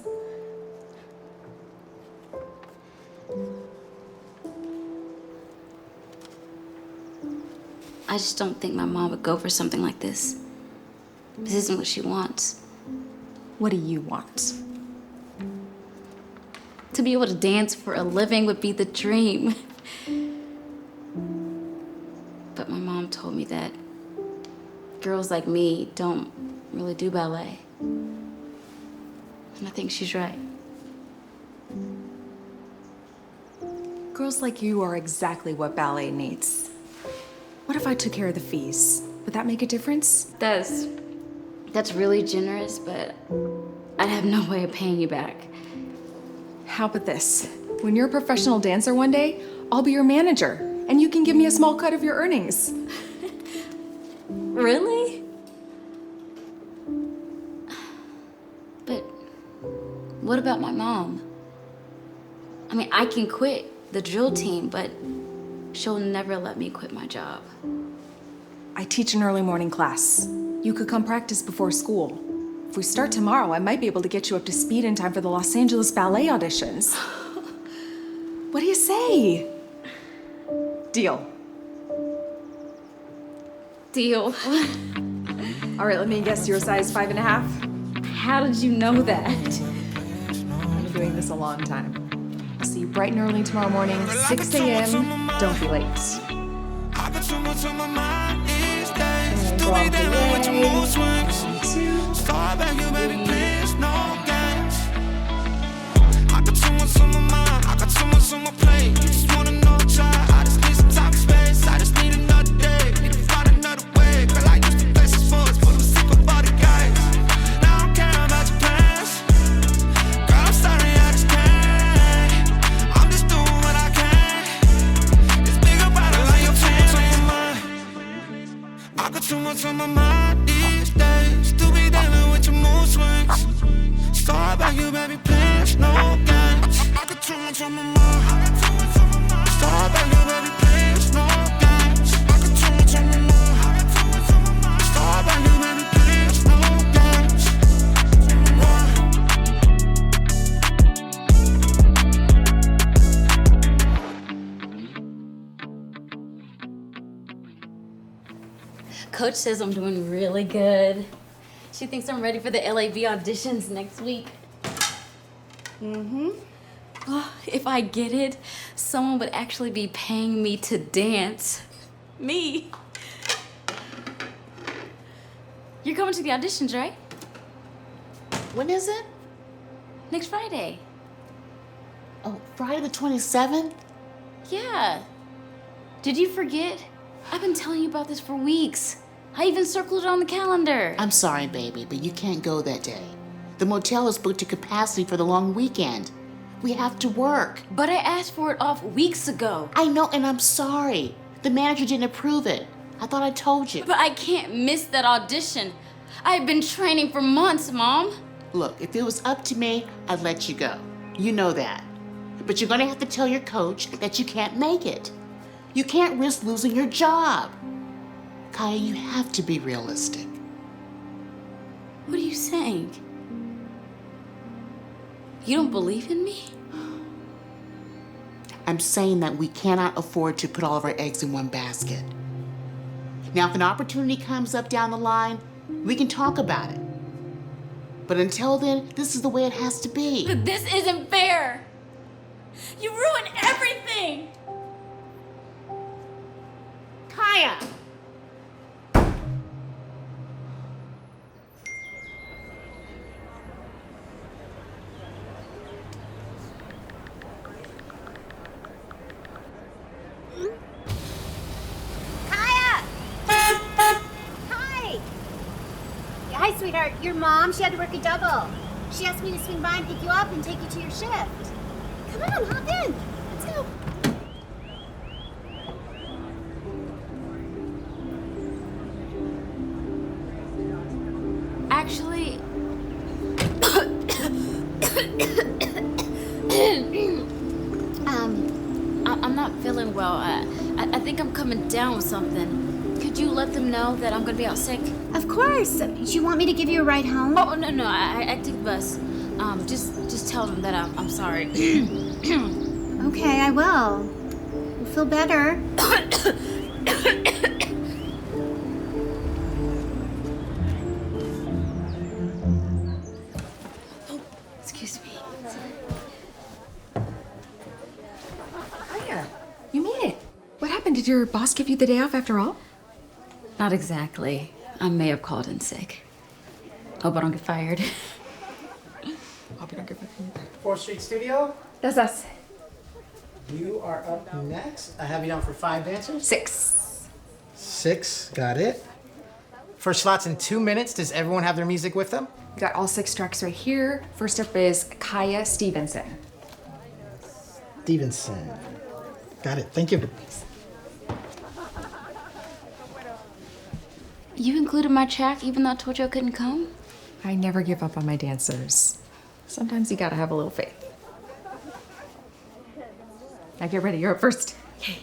I just don't think my mom would go for something like this. This isn't what she wants. What do you want? To be able to dance for a living would be the dream. But my mom told me that girls like me don't really do ballet. And I think she's right. Girls like you are exactly what ballet needs. What if I took care of the fees? Would that make a difference? That's really generous, but I'd have no way of paying you back. How about this? When you're a professional dancer one day, I'll be your manager, and you can give me a small cut of your earnings. Really? But what about my mom? I mean, I can quit the drill team, but she'll never let me quit my job. I teach an early morning class. You could come practice before school. If we start tomorrow, I might be able to get you up to speed in time for the Los Angeles ballet auditions. What do you say? Deal. Deal. All right, let me guess, you're a size 5.5? How did you know that? I've been doing this a long time. I'll see you bright and early tomorrow morning, 6 a.m. Don't be late. I got too much on my mind these days. And Do walk we there with your away. mood swings? 1, 2, Start back, you baby, please, no games. I got too much on my mind. I got too much on my plate. You just wanna know a child. I just need some time and space. I just need another day. Need to find another way. Girl, I used to play some sports, but I'm sick of all the guys. Now I don't care about your plans. Girl, I'm sorry, I just can't. I'm just doing what I can. It's bigger about it, like your plans on your mind. I got too much on my mind these days. To be dancing with your mood swings. Start back, you baby, please, no games. I got too much on my mind. Start back, you baby, please, no games. I got too much on my mind. Start back, you baby, please, no games. Coach says I'm doing really good. She thinks I'm ready for the LAV auditions next week. Oh, if I get it, someone would actually be paying me to dance. Me. You're coming to the auditions, right? When is it? Next Friday. Oh, Friday the 27th? Yeah. Did you forget? I've been telling you about this for weeks. I even circled it on the calendar. I'm sorry, baby, but you can't go that day. The motel is booked to capacity for the long weekend. We have to work. But I asked for it off weeks ago. I know, and I'm sorry. The manager didn't approve it. I thought I told you. But I can't miss that audition. I've been training for months, Mom. Look, if it was up to me, I'd let you go. You know that. But you're gonna have to tell your coach that you can't make it. You can't risk losing your job. Kaya, you have to be realistic. What are you saying? You don't believe in me? I'm saying that we cannot afford to put all of our eggs in one basket. Now, if an opportunity comes up down the line, we can talk about it. But until then, this is the way it has to be. But this isn't fair. You ruined everything. Kaya! sweetheart. Your mom, she had to work a double. She asked me to swing by and pick you up and take you to your shift. Come on, hop in. Let's go. Actually, I'm not feeling well. I think I'm coming down with something. Could you let them know that I'm gonna be out sick? Of course. Do you want me to give you a ride home? Oh, no, I take the bus. Just tell them that I'm sorry. Okay, I will. You'll feel better. Excuse me. Hiya. You made it. What happened? Did your boss give you the day off after all? Not exactly. I may have called in sick. Hope I don't get fired. Hope you don't get fired. 4th Street Studio. That's us. You are up next. I have you down for 5 dancers. 6. 6, got it. First slot's in 2 minutes. Does everyone have their music with them? We got all 6 tracks right here. First up is Kaya Stevenson. Stevenson. Got it. Thank you. You included my track even though I told you I couldn't come? I never give up on my dancers. Sometimes you gotta have a little faith. Now get ready, you're up first. Okay.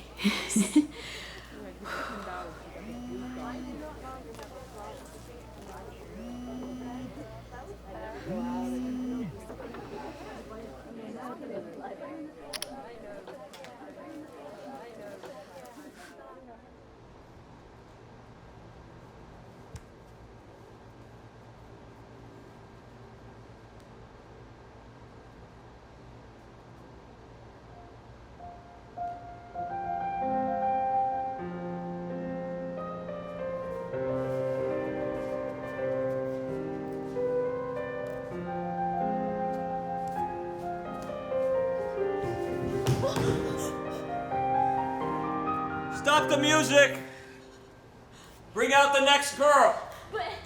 Stop the music! Bring out the next girl!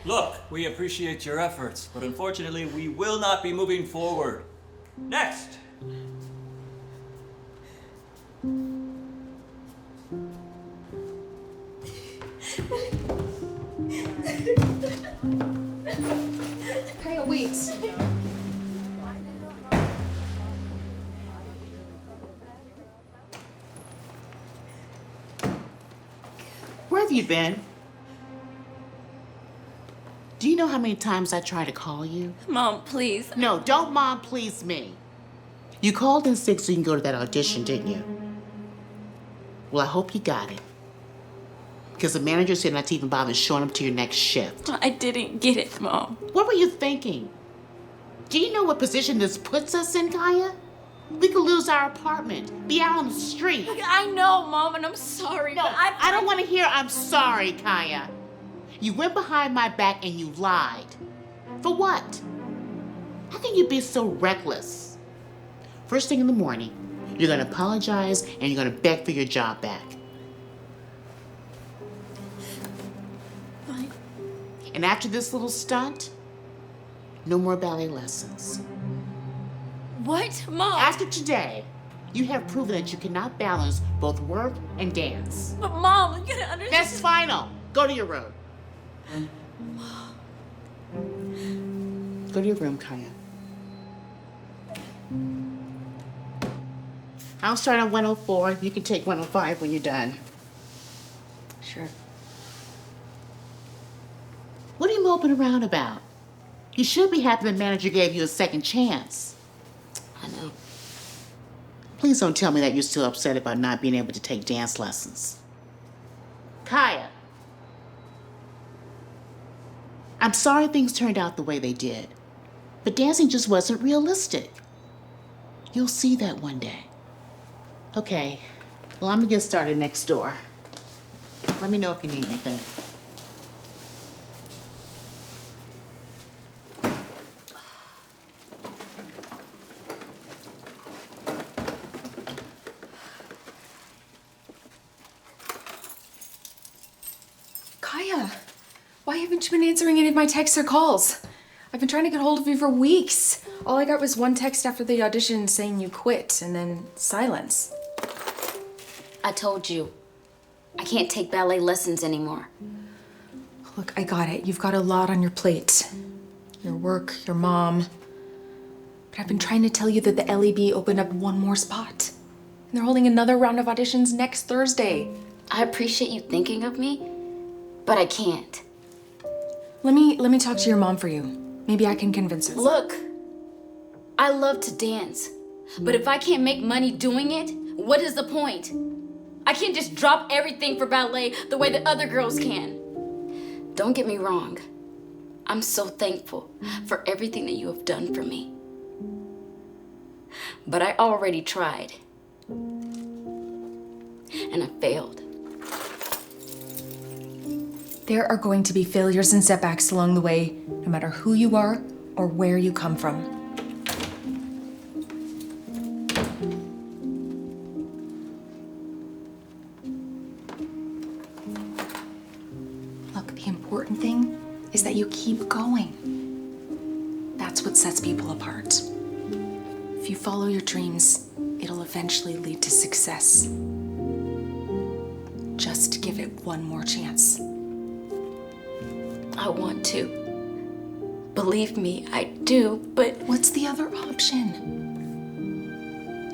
Look, we appreciate your efforts, but unfortunately, we will not be moving forward. Next! Kaya, wait. Where have you been? Do you know how many times I tried to call you? Mom, please. No, don't Mom please me. You called in sick so you can go to that audition, didn't you? Well, I hope you got it. Because the manager said not to even bother showing up to your next shift. I didn't get it, Mom. What were you thinking? Do you know what position this puts us in, Kaya? We could lose our apartment, be out on the street. I know, Mom, and I'm sorry. No, but I don't want to hear I'm sorry, Kaya. You went behind my back and you lied. For what? How can you be so reckless? First thing in the morning, you're gonna apologize and you're gonna beg for your job back. Fine. And after this little stunt, no more ballet lessons. What, Mom? After today, you have proven that you cannot balance both work and dance. But Mom, you gotta understand. That's final. Go to your room. Go to your room, Kaya. I'll start on 104. You can take 105 when you're done. Sure. What are you moping around about? You should be happy the manager gave you a second chance. I know. Please don't tell me that you're still upset about not being able to take dance lessons. Kaya. I'm sorry things turned out the way they did, but dancing just wasn't realistic. You'll see that one day. Okay, well, I'm gonna get started next door. Let me know if you need anything. Kaya, Why haven't you been answering any of my texts or calls? I've been trying to get hold of you for weeks. All I got was one text after the audition saying you quit, and then silence. I told you, I can't take ballet lessons anymore. Look, I got it. You've got a lot on your plate. Your work, your mom. But I've been trying to tell you that the LEB opened up one more spot. And they're holding another round of auditions next Thursday. I appreciate you thinking of me, but I can't. Let me talk to your mom for you. Maybe I can convince her. Look, I love to dance, but if I can't make money doing it, what is the point? I can't just drop everything for ballet the way that other girls can. Don't get me wrong. I'm so thankful for everything that you have done for me. But I already tried. And I failed. There are going to be failures and setbacks along the way, no matter who you are or where you come from. Look, the important thing is that you keep going. That's what sets people apart. If you follow your dreams, it'll eventually lead to success. Just give it one more chance. I want to. Believe me, I do, but... What's the other option?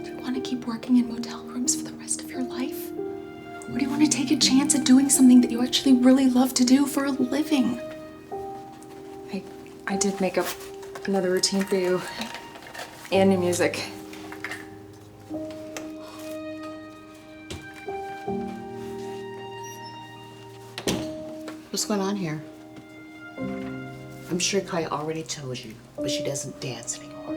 Do you want to keep working in motel rooms for the rest of your life? Or do you want to take a chance at doing something that you actually really love to do for a living? I did make up another routine for you. And new music. What's going on here? I'm sure Kaya already told you, but she doesn't dance anymore.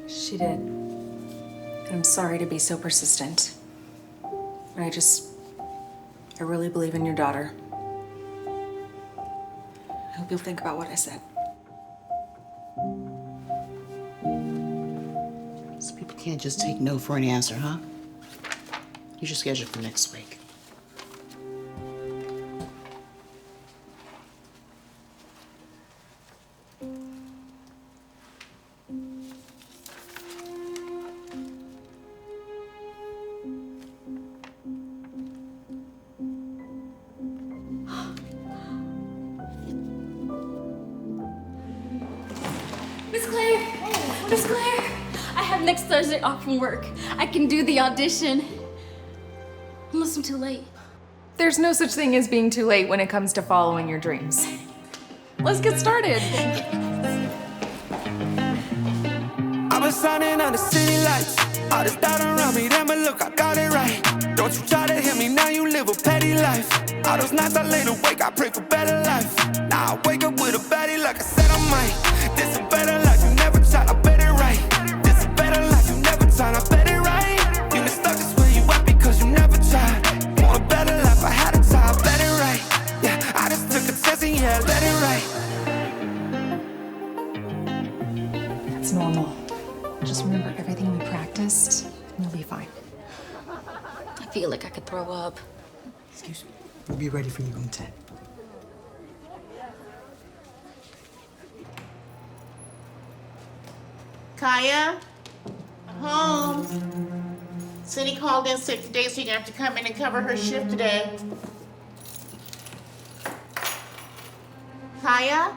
She did. And I'm sorry to be so persistent. But I really believe in your daughter. I hope you'll think about what I said. So people can't just take no for an answer, huh? Here's your schedule for next week. Miss Claire, I have next Thursday off from work. I can do the audition. Unless I'm too late. There's no such thing as being too late when it comes to following your dreams. Let's get started. I've been signing on the city lights. All this doubt around me, then but look, I got it right. Don't you try to hit me, now you live a petty life. All those nights I lay awake, I pray for better life. Now I wake up with a baddie like I said I might. This a better life, you never tried, I bet it right. This a better life, you never tried, I bet it right. You been stuck just where you at because you never tried. Want a better life, I had a time, I bet it right. Yeah, I just took a chance and yeah, let it right. That's normal. Just remember everything we practiced, and you'll be fine. I feel like I could throw up. Excuse me. We'll be ready for you in 10. Kaya? Home. Cindy called in sick today, so you're gonna have to come in and cover her shift today. Kaya?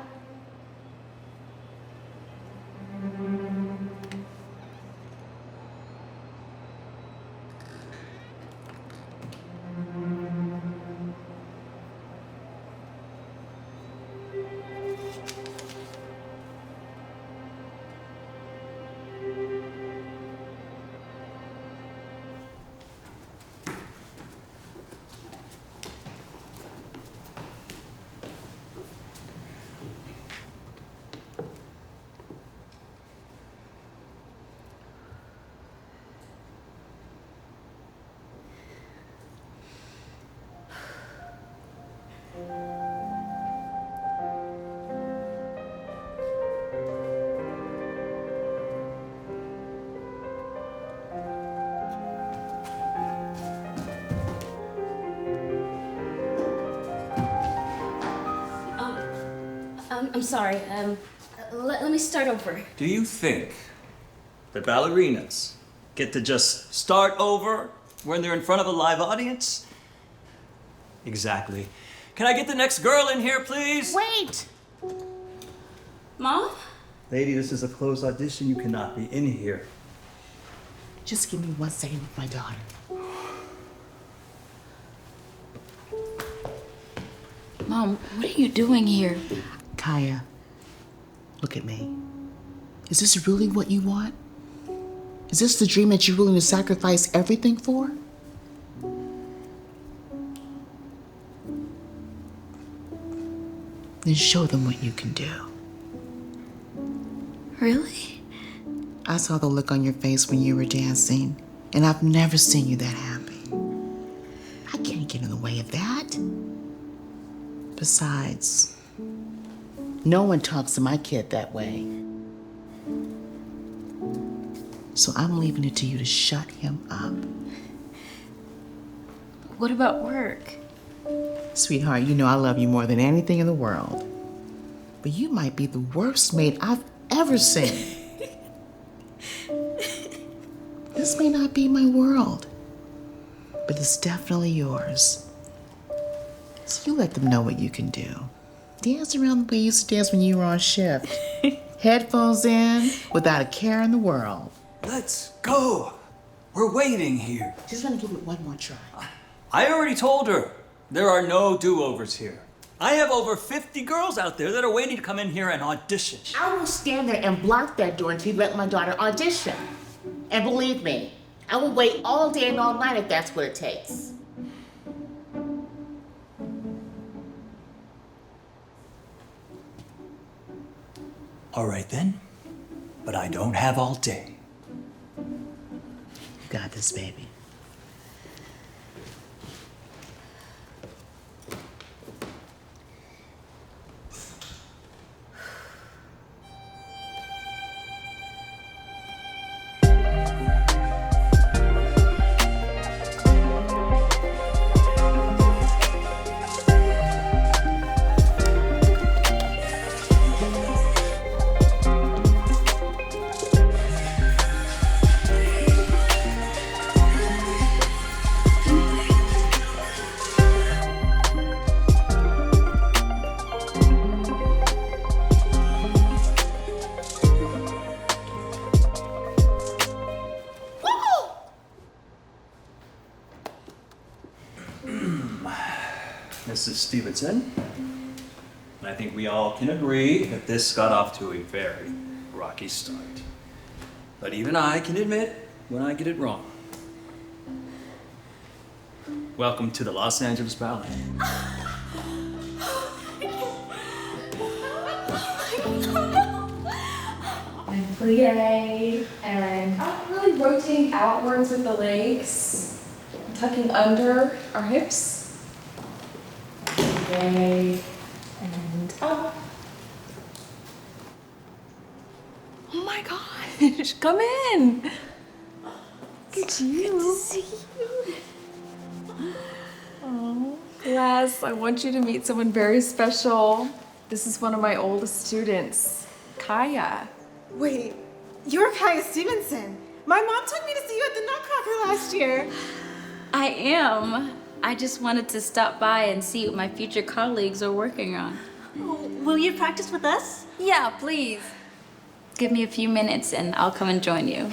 I'm sorry. Let me start over. Do you think that ballerinas get to just start over when they're in front of a live audience? Exactly. Can I get the next girl in here, please? Wait! Mom? Lady, this is a closed audition. You cannot be in here. Just give me 1 second with my daughter. Mom, what are you doing here? Kaya, look at me. Is this really what you want? Is this the dream that you're willing to sacrifice everything for? Then show them what you can do. Really? I saw the look on your face when you were dancing, and I've never seen you that happy. I can't get in the way of that. Besides, no one talks to my kid that way. So I'm leaving it to you to shut him up. What about work? Sweetheart, you know I love you more than anything in the world. But you might be the worst maid I've ever seen. This may not be my world, but it's definitely yours. So you let them know what you can do. Dance around the way you used to dance when you were on shift. Headphones in, without a care in the world. Let's go. We're waiting here. Just want to give it one more try. I already told her there are no do-overs here. I have over 50 girls out there that are waiting to come in here and audition. I will stand there and block that door until you let my daughter audition. And believe me, I will wait all day and all night if that's what it takes. All right then, but I don't have all day. You got this, baby. Mrs. Stevenson, I think we all can agree that this got off to a very rocky start. But even I can admit when I get it wrong. Welcome to the Los Angeles Ballet. And plie, and really rotating outwards with the legs, tucking under our hips. Plie, and up. Oh my gosh, come in. Look at you. Good to see you. Oh, Les, I want you to meet someone very special. This is one of my oldest students, Kaya. Wait, you're Kaya Stevenson. My mom took me to see you at the Nutcracker last year. I am. I just wanted to stop by and see what my future colleagues are working on. Will you practice with us? Yeah, please. Give me a few minutes and I'll come and join you.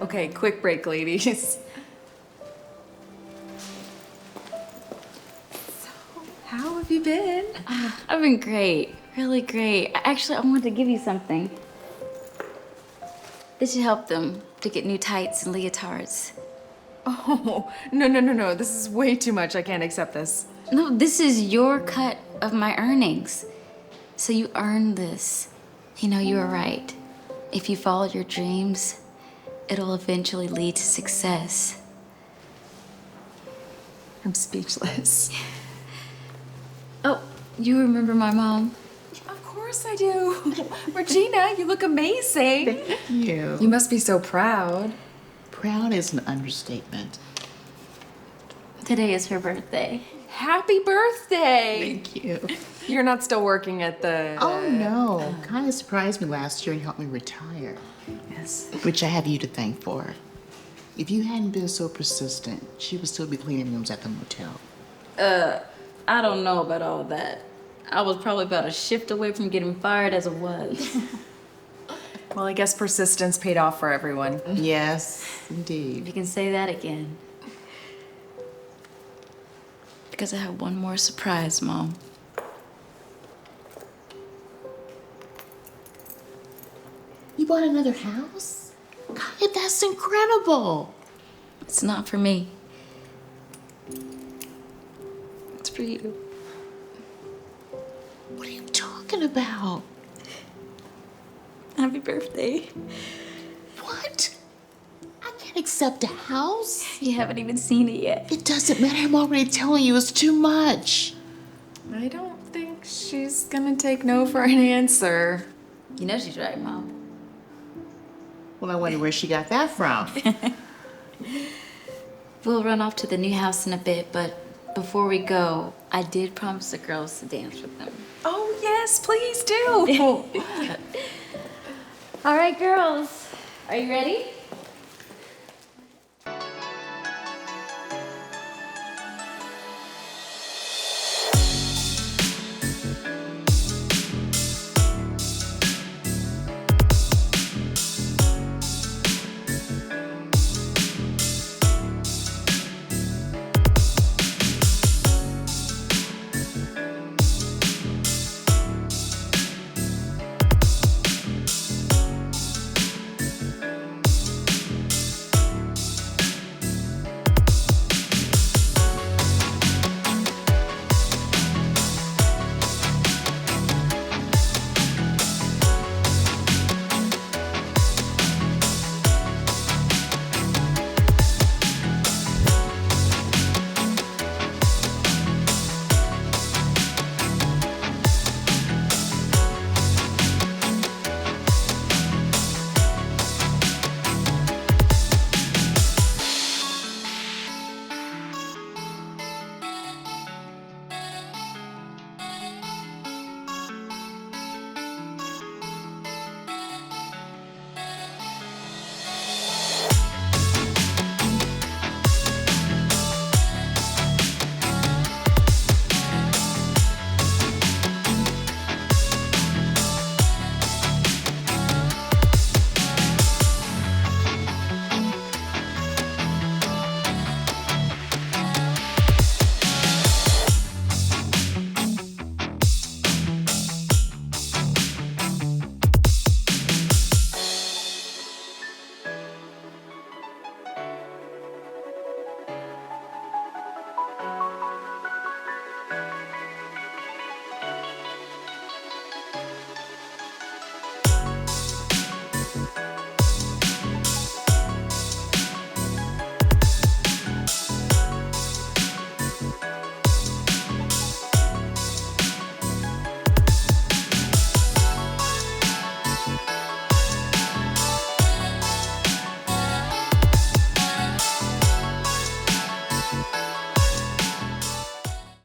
Okay, quick break, ladies. How have you been? I've been great, really great. Actually, I wanted to give you something. This should help them to get new tights and leotards. Oh, no. This is way too much. I can't accept this. No, this is your cut of my earnings. So you earned this. You know, you were right. If you follow your dreams, it'll eventually lead to success. I'm speechless. Oh, you remember my mom? Of course I do. Regina, you look amazing. Thank you. You must be so proud. Proud is an understatement. Today is her birthday. Happy birthday! Thank you. You're not still working at the... Oh, no. Kind of surprised me last year and helped me retire. Yes. Which I have you to thank for. If you hadn't been so persistent, she would still be cleaning rooms at the motel. I don't know about all that. I was probably about a shift away from getting fired as it was. Well, I guess persistence paid off for everyone. Yes, indeed. You can say that again. Because I have one more surprise, Mom. You bought another house? God, that's incredible. It's not for me. It's for you. What are you talking about? Happy birthday. What? I can't accept a house. You haven't even seen it yet. It doesn't matter. I'm already telling you it's too much. I don't think she's gonna take no for an answer. You know she's right, Mom. Well, I wonder where she got that from. We'll run off to the new house in a bit, but before we go, I did promise the girls to dance with them. Oh, yes, please do. All right, girls. Are you ready?